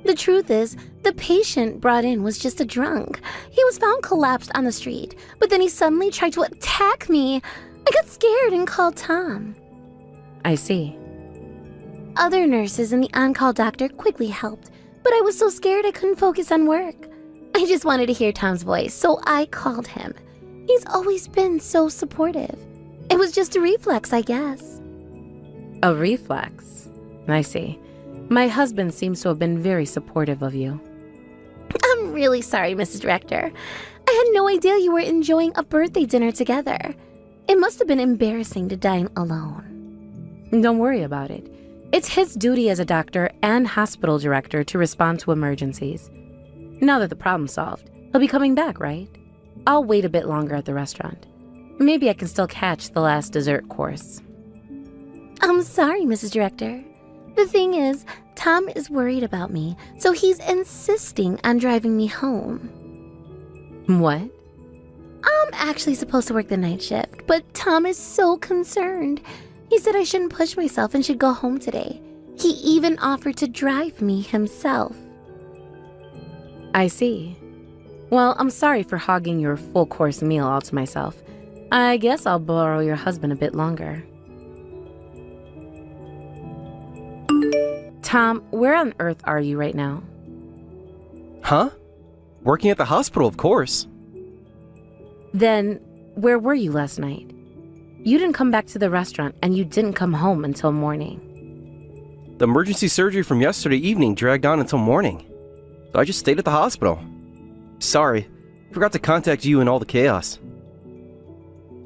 The truth is, the patient brought in was just a drunk. He was found collapsed on the street, but then he suddenly tried to attack me. I got scared and called Tom. I see. Other nurses and the on-call doctor quickly helped, but I was so scared I couldn't focus on work. I just wanted to hear Tom's voice, so I called him. He's always been so supportive. It was just a reflex, I guess. A reflex? I see. My husband seems to have been very supportive of you. I'm really sorry, Mrs. Director. I had no idea you were enjoying a birthday dinner together. It must have been embarrassing to dine alone. Don't worry about it. It's his duty as a doctor and hospital director to respond to emergencies. Now that the problem's solved, he'll be coming back, right? I'll wait a bit longer at the restaurant. Maybe I can still catch the last dessert course. I'm sorry, Mrs. Director. The thing is, Tom is worried about me, so he's insisting on driving me home. What? I'm actually supposed to work the night shift, but Tom is so concerned. He said I shouldn't push myself and should go home today. He even offered to drive me himself. I see. Well, I'm sorry for hogging your full-course meal all to myself. I guess I'll borrow your husband a bit longer. Tom, where on earth are you right now? Huh? Working at the hospital, of course. Then, where were you last night? You didn't come back to the restaurant, and you didn't come home until morning. The emergency surgery from yesterday evening dragged on until morning. So I just stayed at the hospital. Sorry, forgot to contact you in all the chaos.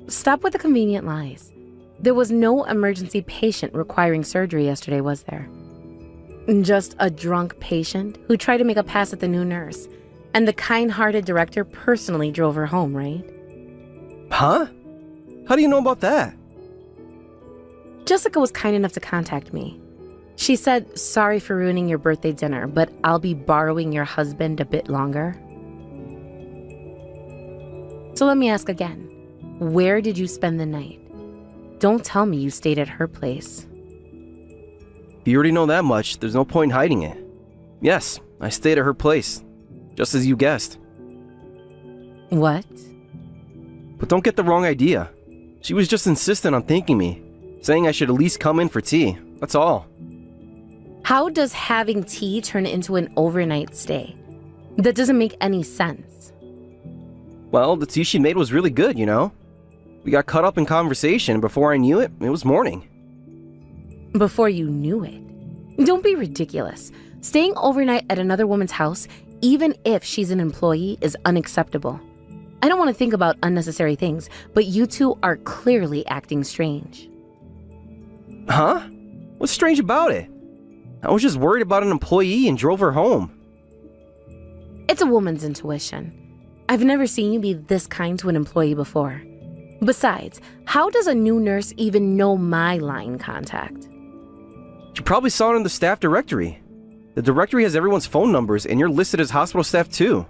Stop with the convenient lies. There was no emergency patient requiring surgery yesterday, was there? Just a drunk patient who tried to make a pass at the new nurse, and the kind-hearted director personally drove her home, right? Huh? How do you know about that? Jessica was kind enough to contact me. She said, sorry for ruining your birthday dinner, but I'll be borrowing your husband a bit longer. So let me ask again. Where did you spend the night? Don't tell me you stayed at her place. If you already know that much, there's no point in hiding it. Yes, I stayed at her place, just as you guessed. What? But don't get the wrong idea. She was just insistent on thanking me, saying I should at least come in for tea. That's all. How does having tea turn into an overnight stay? That doesn't make any sense. Well, the tea she made was really good, you know? We got caught up in conversation, and before I knew it, it was morning. Before you knew it? Don't be ridiculous. Staying overnight at another woman's house, even if she's an employee, is unacceptable. I don't want to think about unnecessary things, but you two are clearly acting strange. Huh? What's strange about it? I was just worried about an employee and drove her home. It's a woman's intuition. I've never seen you be this kind to an employee before. Besides, how does a new nurse even know my line contact? She probably saw it in the staff directory. The directory has everyone's phone numbers, and you're listed as hospital staff too.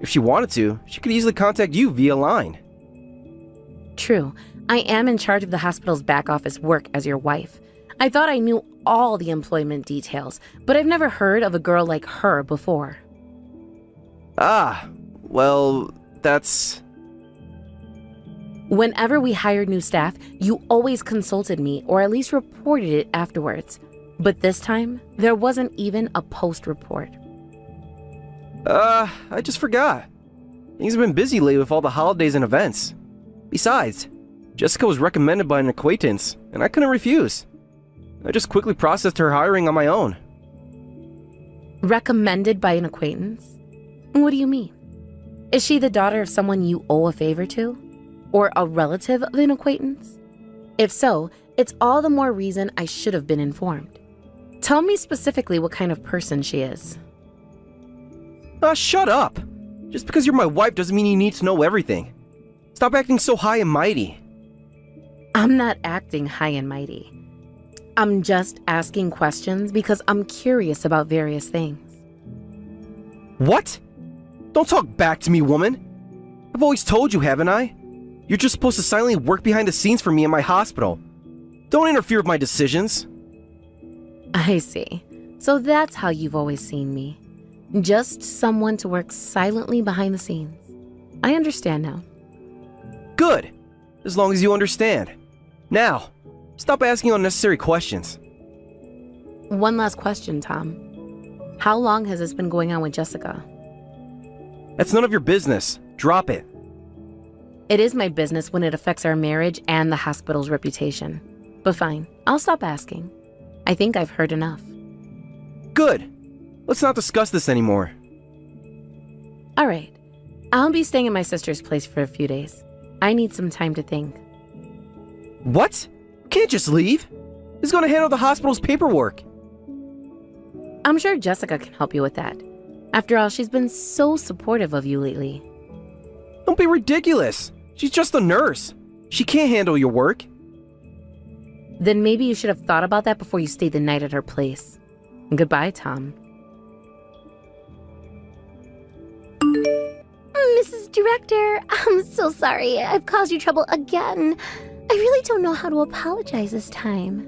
If she wanted to, she could easily contact you via line. True, I am in charge of the hospital's back office work as your wife. I thought I knew all the employment details, but I've never heard of a girl like her before. Ah, well, that's... Whenever we hired new staff, you always consulted me or at least reported it afterwards. But this time, there wasn't even a post report. I just forgot. Things have been busy lately with all the holidays and events. Besides, Jessica was recommended by an acquaintance, and I couldn't refuse. I just quickly processed her hiring on my own. Recommended by an acquaintance? What do you mean? Is she the daughter of someone you owe a favor to? Or a relative of an acquaintance? If so, it's all the more reason I should have been informed. Tell me specifically what kind of person she is. Shut up! Just because you're my wife doesn't mean you need to know everything. Stop acting so high and mighty. I'm not acting high and mighty. I'm just asking questions because I'm curious about various things. What? Don't talk back to me, woman. I've always told you, haven't I? You're just supposed to silently work behind the scenes for me in my hospital. Don't interfere with my decisions. I see. So that's how you've always seen me. Just someone to work silently behind the scenes. I understand now. Good. As long as you understand. Now, stop asking unnecessary questions. One last question, Tom. How long has this been going on with Jessica? That's none of your business. Drop it. It is my business when it affects our marriage and the hospital's reputation. But fine, I'll stop asking. I think I've heard enough. Good. Let's not discuss this anymore. All right. I'll be staying at my sister's place for a few days. I need some time to think. What? You can't just leave. Who's going to handle the hospital's paperwork? I'm sure Jessica can help you with that. After all, she's been so supportive of you lately. Don't be ridiculous. She's just a nurse. She can't handle your work. Then maybe you should have thought about that before you stayed the night at her place. Goodbye, Tom. Mrs. Director, I'm so sorry. I've caused you trouble again. I really don't know how to apologize this time.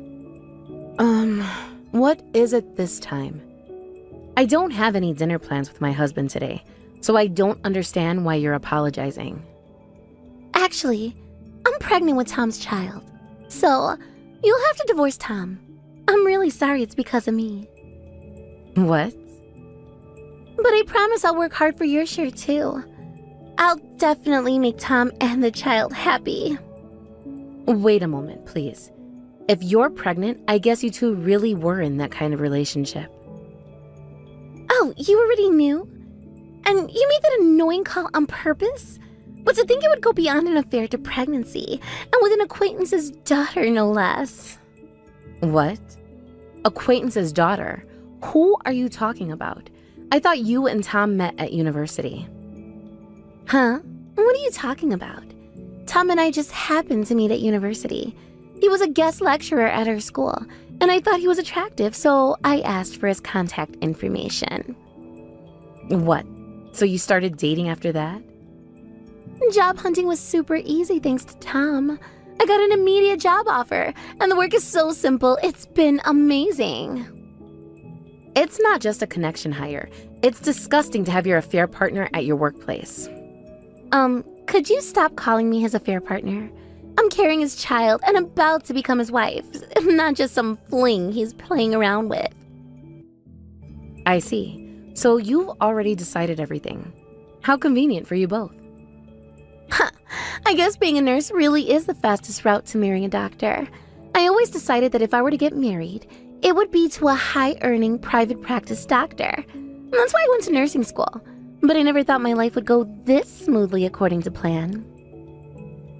What is it this time? I don't have any dinner plans with my husband today, so I don't understand why you're apologizing. Actually, I'm pregnant with Tom's child. So, you'll have to divorce Tom. I'm really sorry it's because of me. What? But I promise I'll work hard for your share too. I'll definitely make Tom and the child happy. Wait a moment, please. If you're pregnant, I guess you two really were in that kind of relationship. Oh, you already knew? And you made that annoying call on purpose? But to think it would go beyond an affair to pregnancy, and with an acquaintance's daughter, no less. What? Acquaintance's daughter? Who are you talking about? I thought you and Tom met at university. Huh? What are you talking about? Tom and I just happened to meet at university. He was a guest lecturer at our school, and I thought he was attractive, so I asked for his contact information. What? So you started dating after that? Job hunting was super easy thanks to Tom. I got an immediate job offer, and the work is so simple, it's been amazing. It's not just a connection hire. It's disgusting to have your affair partner at your workplace. Could you stop calling me his affair partner? I'm carrying his child and about to become his wife, not just some fling he's playing around with. I see. So you've already decided everything. How convenient for you both. I guess being a nurse really is the fastest route to marrying a doctor. I always decided that if I were to get married, it would be to a high-earning private practice doctor. That's why I went to nursing school. But I never thought my life would go this smoothly according to plan.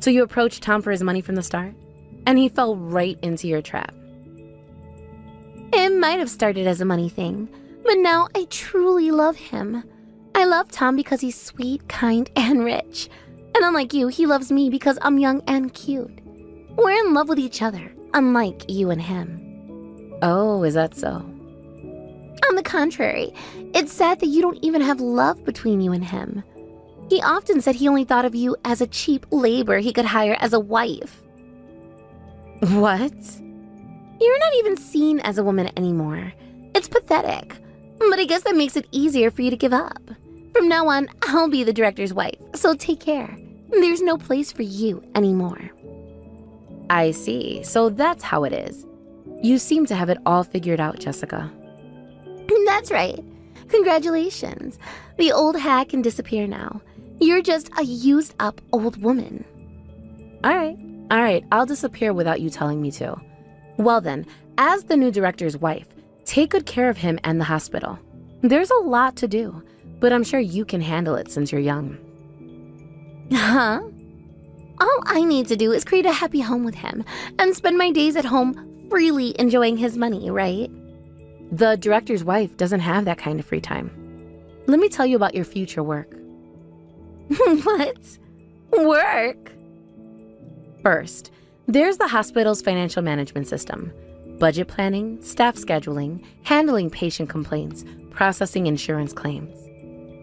So you approached Tom for his money from the start? And he fell right into your trap. It might have started as a money thing, but now I truly love him. I love Tom because he's sweet, kind, and rich. And unlike you, he loves me because I'm young and cute. We're in love with each other, unlike you and him. Oh, is that so? On the contrary, it's sad that you don't even have love between you and him. He often said he only thought of you as a cheap labor he could hire as a wife. What? You're not even seen as a woman anymore. It's pathetic. But I guess that makes it easier for you to give up. From now on, I'll be the director's wife, so take care. There's no place for you anymore. I see. So that's how it is. You seem to have it all figured out, Jessica. That's right. Congratulations. The old hat can disappear now. You're just a used-up old woman. All right. I'll disappear without you telling me to. Well then, as the new director's wife, take good care of him and the hospital. There's a lot to do, but I'm sure you can handle it since you're young. Huh? All I need to do is create a happy home with him and spend my days at home freely enjoying his money, right? The director's wife doesn't have that kind of free time. Let me tell you about your future work. What? Work? First, there's the hospital's financial management system. Budget planning, staff scheduling, handling patient complaints, processing insurance claims.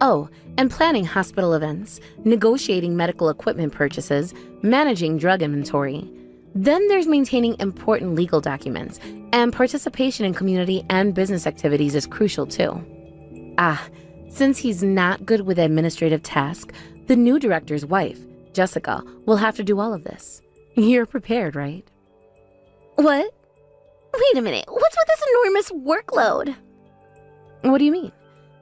Oh, and planning hospital events, negotiating medical equipment purchases, managing drug inventory. Then there's maintaining important legal documents, and participation in community and business activities is crucial too. Since he's not good with administrative tasks, the new director's wife, Jessica, will have to do all of this. You're prepared, right? What? Wait a minute, what's with this enormous workload? What do you mean?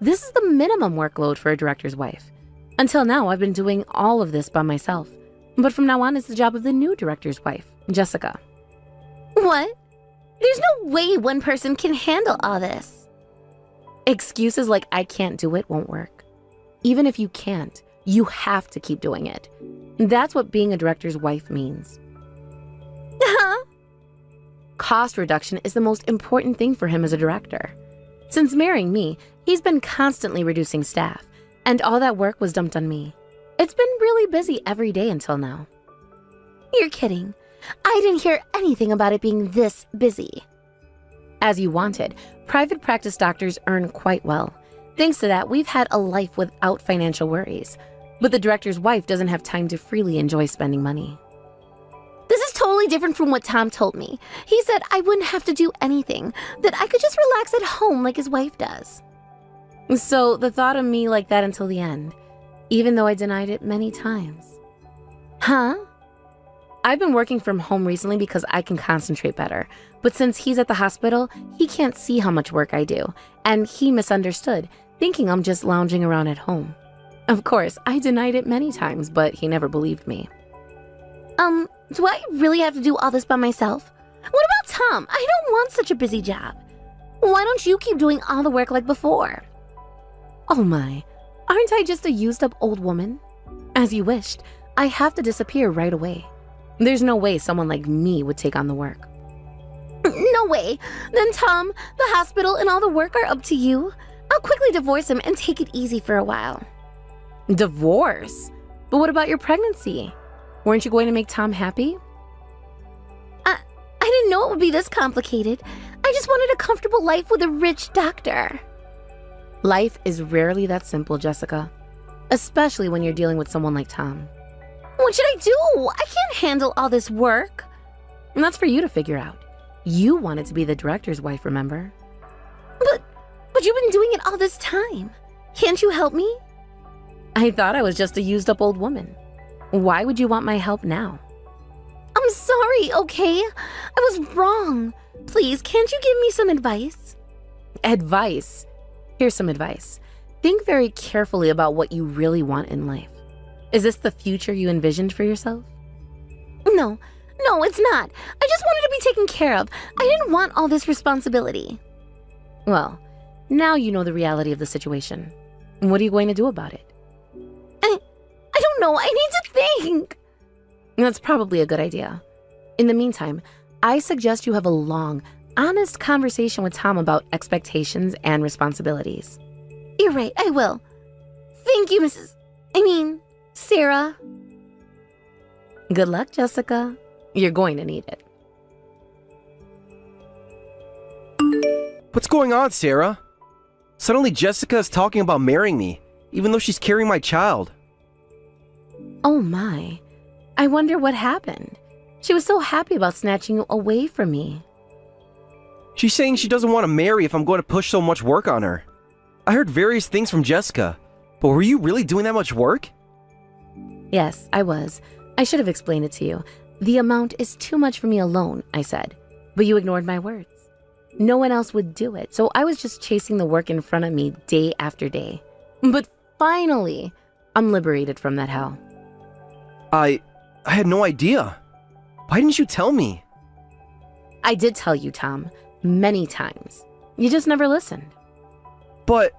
This is the minimum workload for a director's wife. Until now, I've been doing all of this by myself. But from now on, it's the job of the new director's wife, Jessica. What? There's no way one person can handle all this. Excuses like I can't do it won't work. Even if you can't, you have to keep doing it. That's what being a director's wife means. Huh? Cost reduction is the most important thing for him as a director. Since marrying me, he's been constantly reducing staff, and all that work was dumped on me. It's been really busy every day until now. You're kidding. I didn't hear anything about it being this busy. As you wanted, private practice doctors earn quite well. Thanks to that, we've had a life without financial worries. But the director's wife doesn't have time to freely enjoy spending money. This is totally different from what Tom told me. He said I wouldn't have to do anything, that I could just relax at home like his wife does. So the thought of me like that until the end, even though I denied it many times. Huh? I've been working from home recently because I can concentrate better. But since he's at the hospital, he can't see how much work I do. And he misunderstood, thinking I'm just lounging around at home. Of course, I denied it many times, but he never believed me. Do I really have to do all this by myself? What about Tom? I don't want such a busy job. Why don't you keep doing all the work like before? Oh my, aren't I just a used-up old woman? As you wished, I have to disappear right away. There's no way someone like me would take on the work. No way. Then Tom, the hospital, and all the work are up to you. I'll quickly divorce him and take it easy for a while. Divorce? But what about your pregnancy? Weren't you going to make Tom happy? I didn't know it would be this complicated. I just wanted a comfortable life with a rich doctor. Life is rarely that simple, Jessica. Especially when you're dealing with someone like Tom. What should I do? I can't handle all this work. And that's for you to figure out. You wanted to be the director's wife, remember? But you've been doing it all this time. Can't you help me? I thought I was just a used-up old woman. Why would you want my help now? I'm sorry, okay? I was wrong. Please, can't you give me some advice? Advice? Here's some advice. Think very carefully about what you really want in life. Is this the future you envisioned for yourself? No, it's not. I just wanted to be taken care of. I didn't want all this responsibility. Well, now you know the reality of the situation. What are you going to do about it? I don't know. I need to think. That's probably a good idea. In the meantime, I suggest you have a long, honest conversation with Tom about expectations and responsibilities. You're right, I will. Thank you, Sarah. Good luck, Jessica. You're going to need it. What's going on, Sarah? Suddenly Jessica is talking about marrying me, even though she's carrying my child. Oh my. I wonder what happened. She was so happy about snatching you away from me. She's saying she doesn't want to marry if I'm going to push so much work on her. I heard various things from Jessica, but were you really doing that much work? Yes, I was. I should have explained it to you. The amount is too much for me alone, I said. But you ignored my words. No one else would do it, so I was just chasing the work in front of me day after day. But finally, I'm liberated from that hell. I had no idea. Why didn't you tell me? I did tell you, Tom, many times. You just never listened. But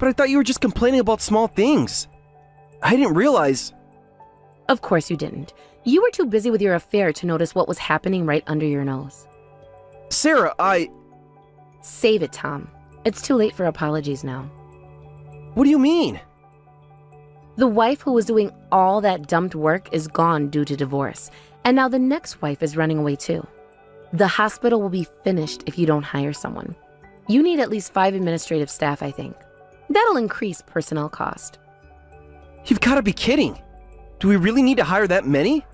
I thought you were just complaining about small things. I didn't realize. Of course you didn't. You were too busy with your affair to notice what was happening right under your nose. Sarah, Save it, Tom. It's too late for apologies now. What do you mean? The wife who was doing all that dumped work is gone due to divorce, and now the next wife is running away too. The hospital will be finished if you don't hire someone. You need at least 5 administrative staff, I think. That'll increase personnel cost. You've got to be kidding. Do we really need to hire that many?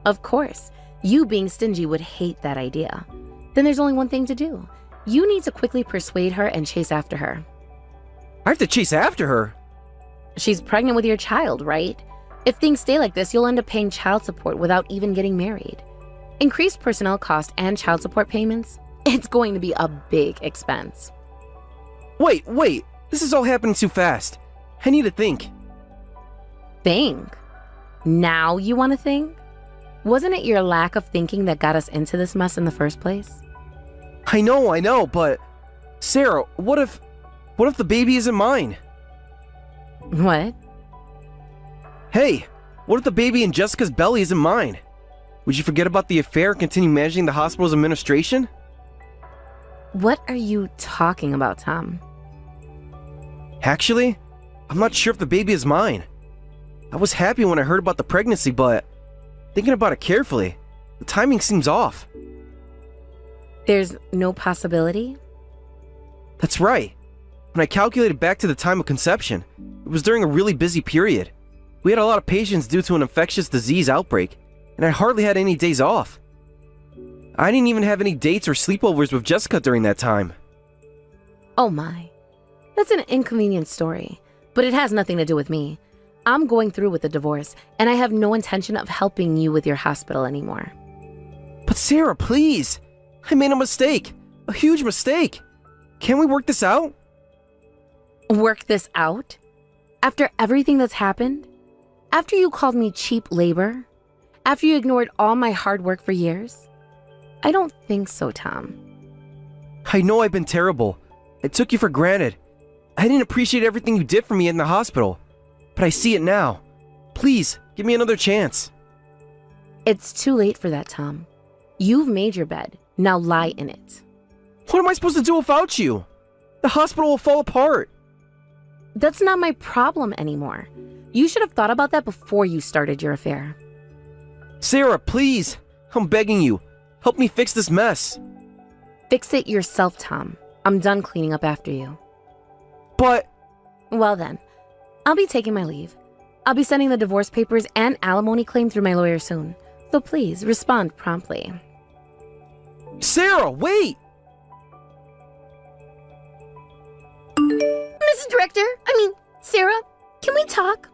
Of course, you being stingy would hate that idea. Then there's only one thing to do. You need to quickly persuade her and chase after her. I have to chase after her. She's pregnant with your child, right? If things stay like this, you'll end up paying child support without even getting married. Increased personnel cost and child support payments, it's going to be a big expense. Wait. This is all happening too fast. I need to think. Think? Now you want to think? Wasn't it your lack of thinking that got us into this mess in the first place? I know, but... Sarah, what if the baby isn't mine? What? Hey, what if the baby in Jessica's belly isn't mine? Would you forget about the affair and continue managing the hospital's administration? What are you talking about, Tom? Actually, I'm not sure if the baby is mine. I was happy when I heard about the pregnancy, but thinking about it carefully, the timing seems off. There's no possibility? That's right. When I calculated back to the time of conception, it was during a really busy period. We had a lot of patients due to an infectious disease outbreak, and I hardly had any days off. I didn't even have any dates or sleepovers with Jessica during that time. Oh my. That's an inconvenient story, but it has nothing to do with me. I'm going through with the divorce, and I have no intention of helping you with your hospital anymore. But Sarah, please! I made a mistake! A huge mistake! Can we work this out? Work this out? After everything that's happened? After you called me cheap labor? After you ignored all my hard work for years? I don't think so, Tom. I know I've been terrible. I took you for granted. I didn't appreciate everything you did for me in the hospital. But I see it now. Please, give me another chance. It's too late for that, Tom. You've made your bed. Now lie in it. What am I supposed to do without you? The hospital will fall apart. That's not my problem anymore. You should have thought about that before you started your affair. Sarah, please. I'm begging you. Help me fix this mess. Fix it yourself, Tom. I'm done cleaning up after you. But... Well then, I'll be taking my leave. I'll be sending the divorce papers and alimony claim through my lawyer soon. So please, respond promptly. Sarah, wait! Mrs. Director, Sarah, can we talk?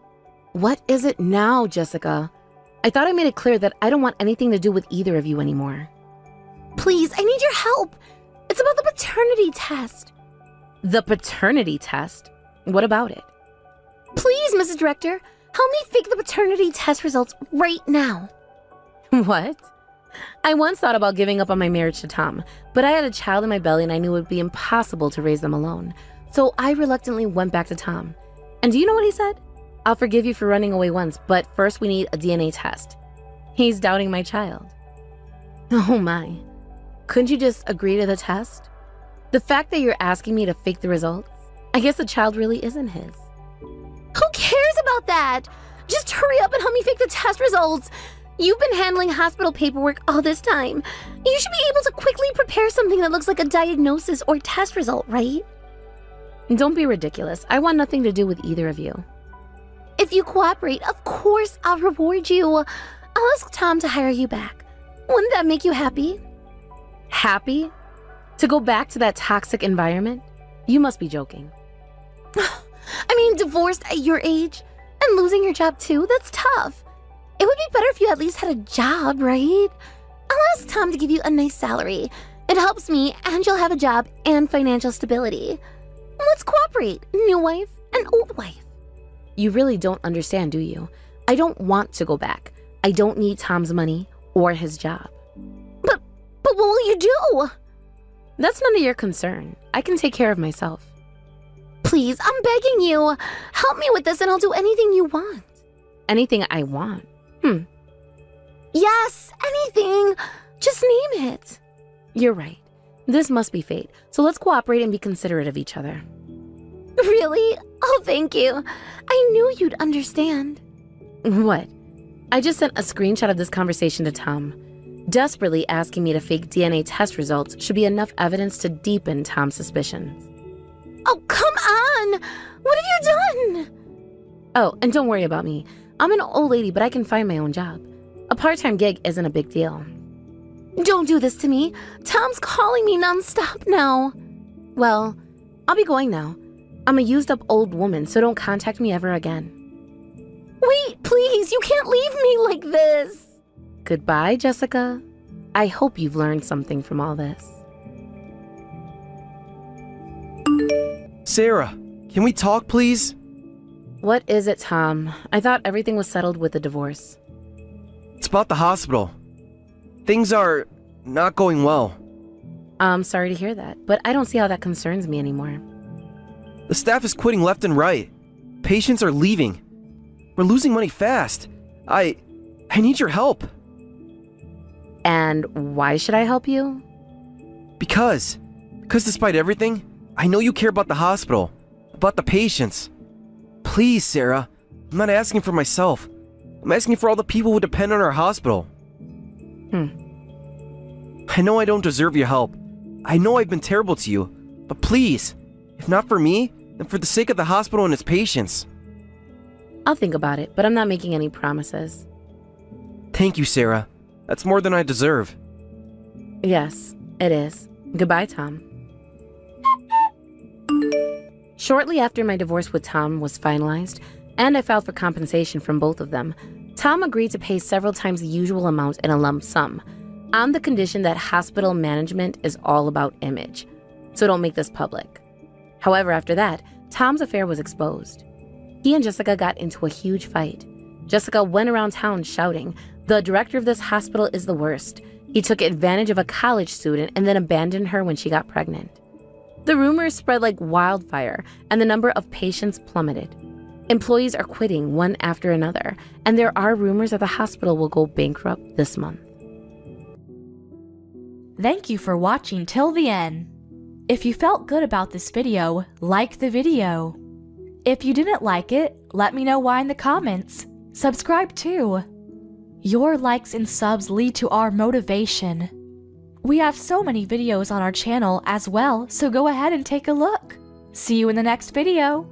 What is it now, Jessica? I thought I made it clear that I don't want anything to do with either of you anymore. Please, I need your help. It's about the paternity test. The paternity test? What about it? Please, Mrs. Director, help me fake the paternity test results right now. What? I once thought about giving up on my marriage to Tom, but I had a child in my belly and I knew it would be impossible to raise them alone. So I reluctantly went back to Tom. And do you know what he said? I'll forgive you for running away once, but first we need a DNA test. He's doubting my child. Oh my. Couldn't you just agree to the test? The fact that you're asking me to fake the results, I guess the child really isn't his. Who cares about that? Just hurry up and help me fake the test results. You've been handling hospital paperwork all this time. You should be able to quickly prepare something that looks like a diagnosis or test result, right? Don't be ridiculous. I want nothing to do with either of you. If you cooperate, of course I'll reward you. I'll ask Tom to hire you back. Wouldn't that make you happy? Happy? To go back to that toxic environment? You must be joking. Divorced at your age and losing your job too, that's tough. It would be better if you at least had a job, right? I'll ask Tom to give you a nice salary. It helps me, and you'll have a job and financial stability. Let's cooperate, new wife and old wife. You really don't understand, do you? I don't want to go back. I don't need Tom's money or his job. But what will you do? That's none of your concern. I can take care of myself. Please, I'm begging you. Help me with this and I'll do anything you want. Anything I want? Yes, anything. Just name it. You're right. This must be fate. So let's cooperate and be considerate of each other. Really? Oh, thank you. I knew you'd understand. What? I just sent a screenshot of this conversation to Tom. Desperately asking me to fake DNA test results should be enough evidence to deepen Tom's suspicions. Oh, come on! What have you done? Oh, and don't worry about me. I'm an old lady, but I can find my own job. A part-time gig isn't a big deal. Don't do this to me. Tom's calling me nonstop now. Well, I'll be going now. I'm a used-up old woman, so don't contact me ever again. Wait, please, you can't leave me like this. Goodbye, Jessica. I hope you've learned something from all this. Sarah, can we talk, please? What is it, Tom? I thought everything was settled with the divorce. It's about the hospital. Things are not going well. I'm sorry to hear that, but I don't see how that concerns me anymore. The staff is quitting left and right. Patients are leaving. We're losing money fast. I need your help. And why should I help you? Because despite everything, I know you care about the hospital, about the patients. Please, Sarah, I'm not asking for myself. I'm asking for all the people who depend on our hospital. I know I don't deserve your help. I know I've been terrible to you. But please, if not for me, then for the sake of the hospital and its patients. I'll think about it, but I'm not making any promises. Thank you, Sarah. That's more than I deserve. Yes, it is. Goodbye, Tom. Shortly after my divorce with Tom was finalized, and I filed for compensation from both of them, Tom agreed to pay several times the usual amount in a lump sum, on the condition that hospital management is all about image, so don't make this public. However, after that, Tom's affair was exposed. He and Jessica got into a huge fight. Jessica went around town shouting, "The director of this hospital is the worst. He took advantage of a college student and then abandoned her when she got pregnant." The rumors spread like wildfire, and the number of patients plummeted. Employees are quitting one after another, and there are rumors that the hospital will go bankrupt this month. Thank you for watching till the end. If you felt good about this video, like the video. If you didn't like it, let me know why in the comments. Subscribe too. Your likes and subs lead to our motivation. We have so many videos on our channel as well, so go ahead and take a look. See you in the next video.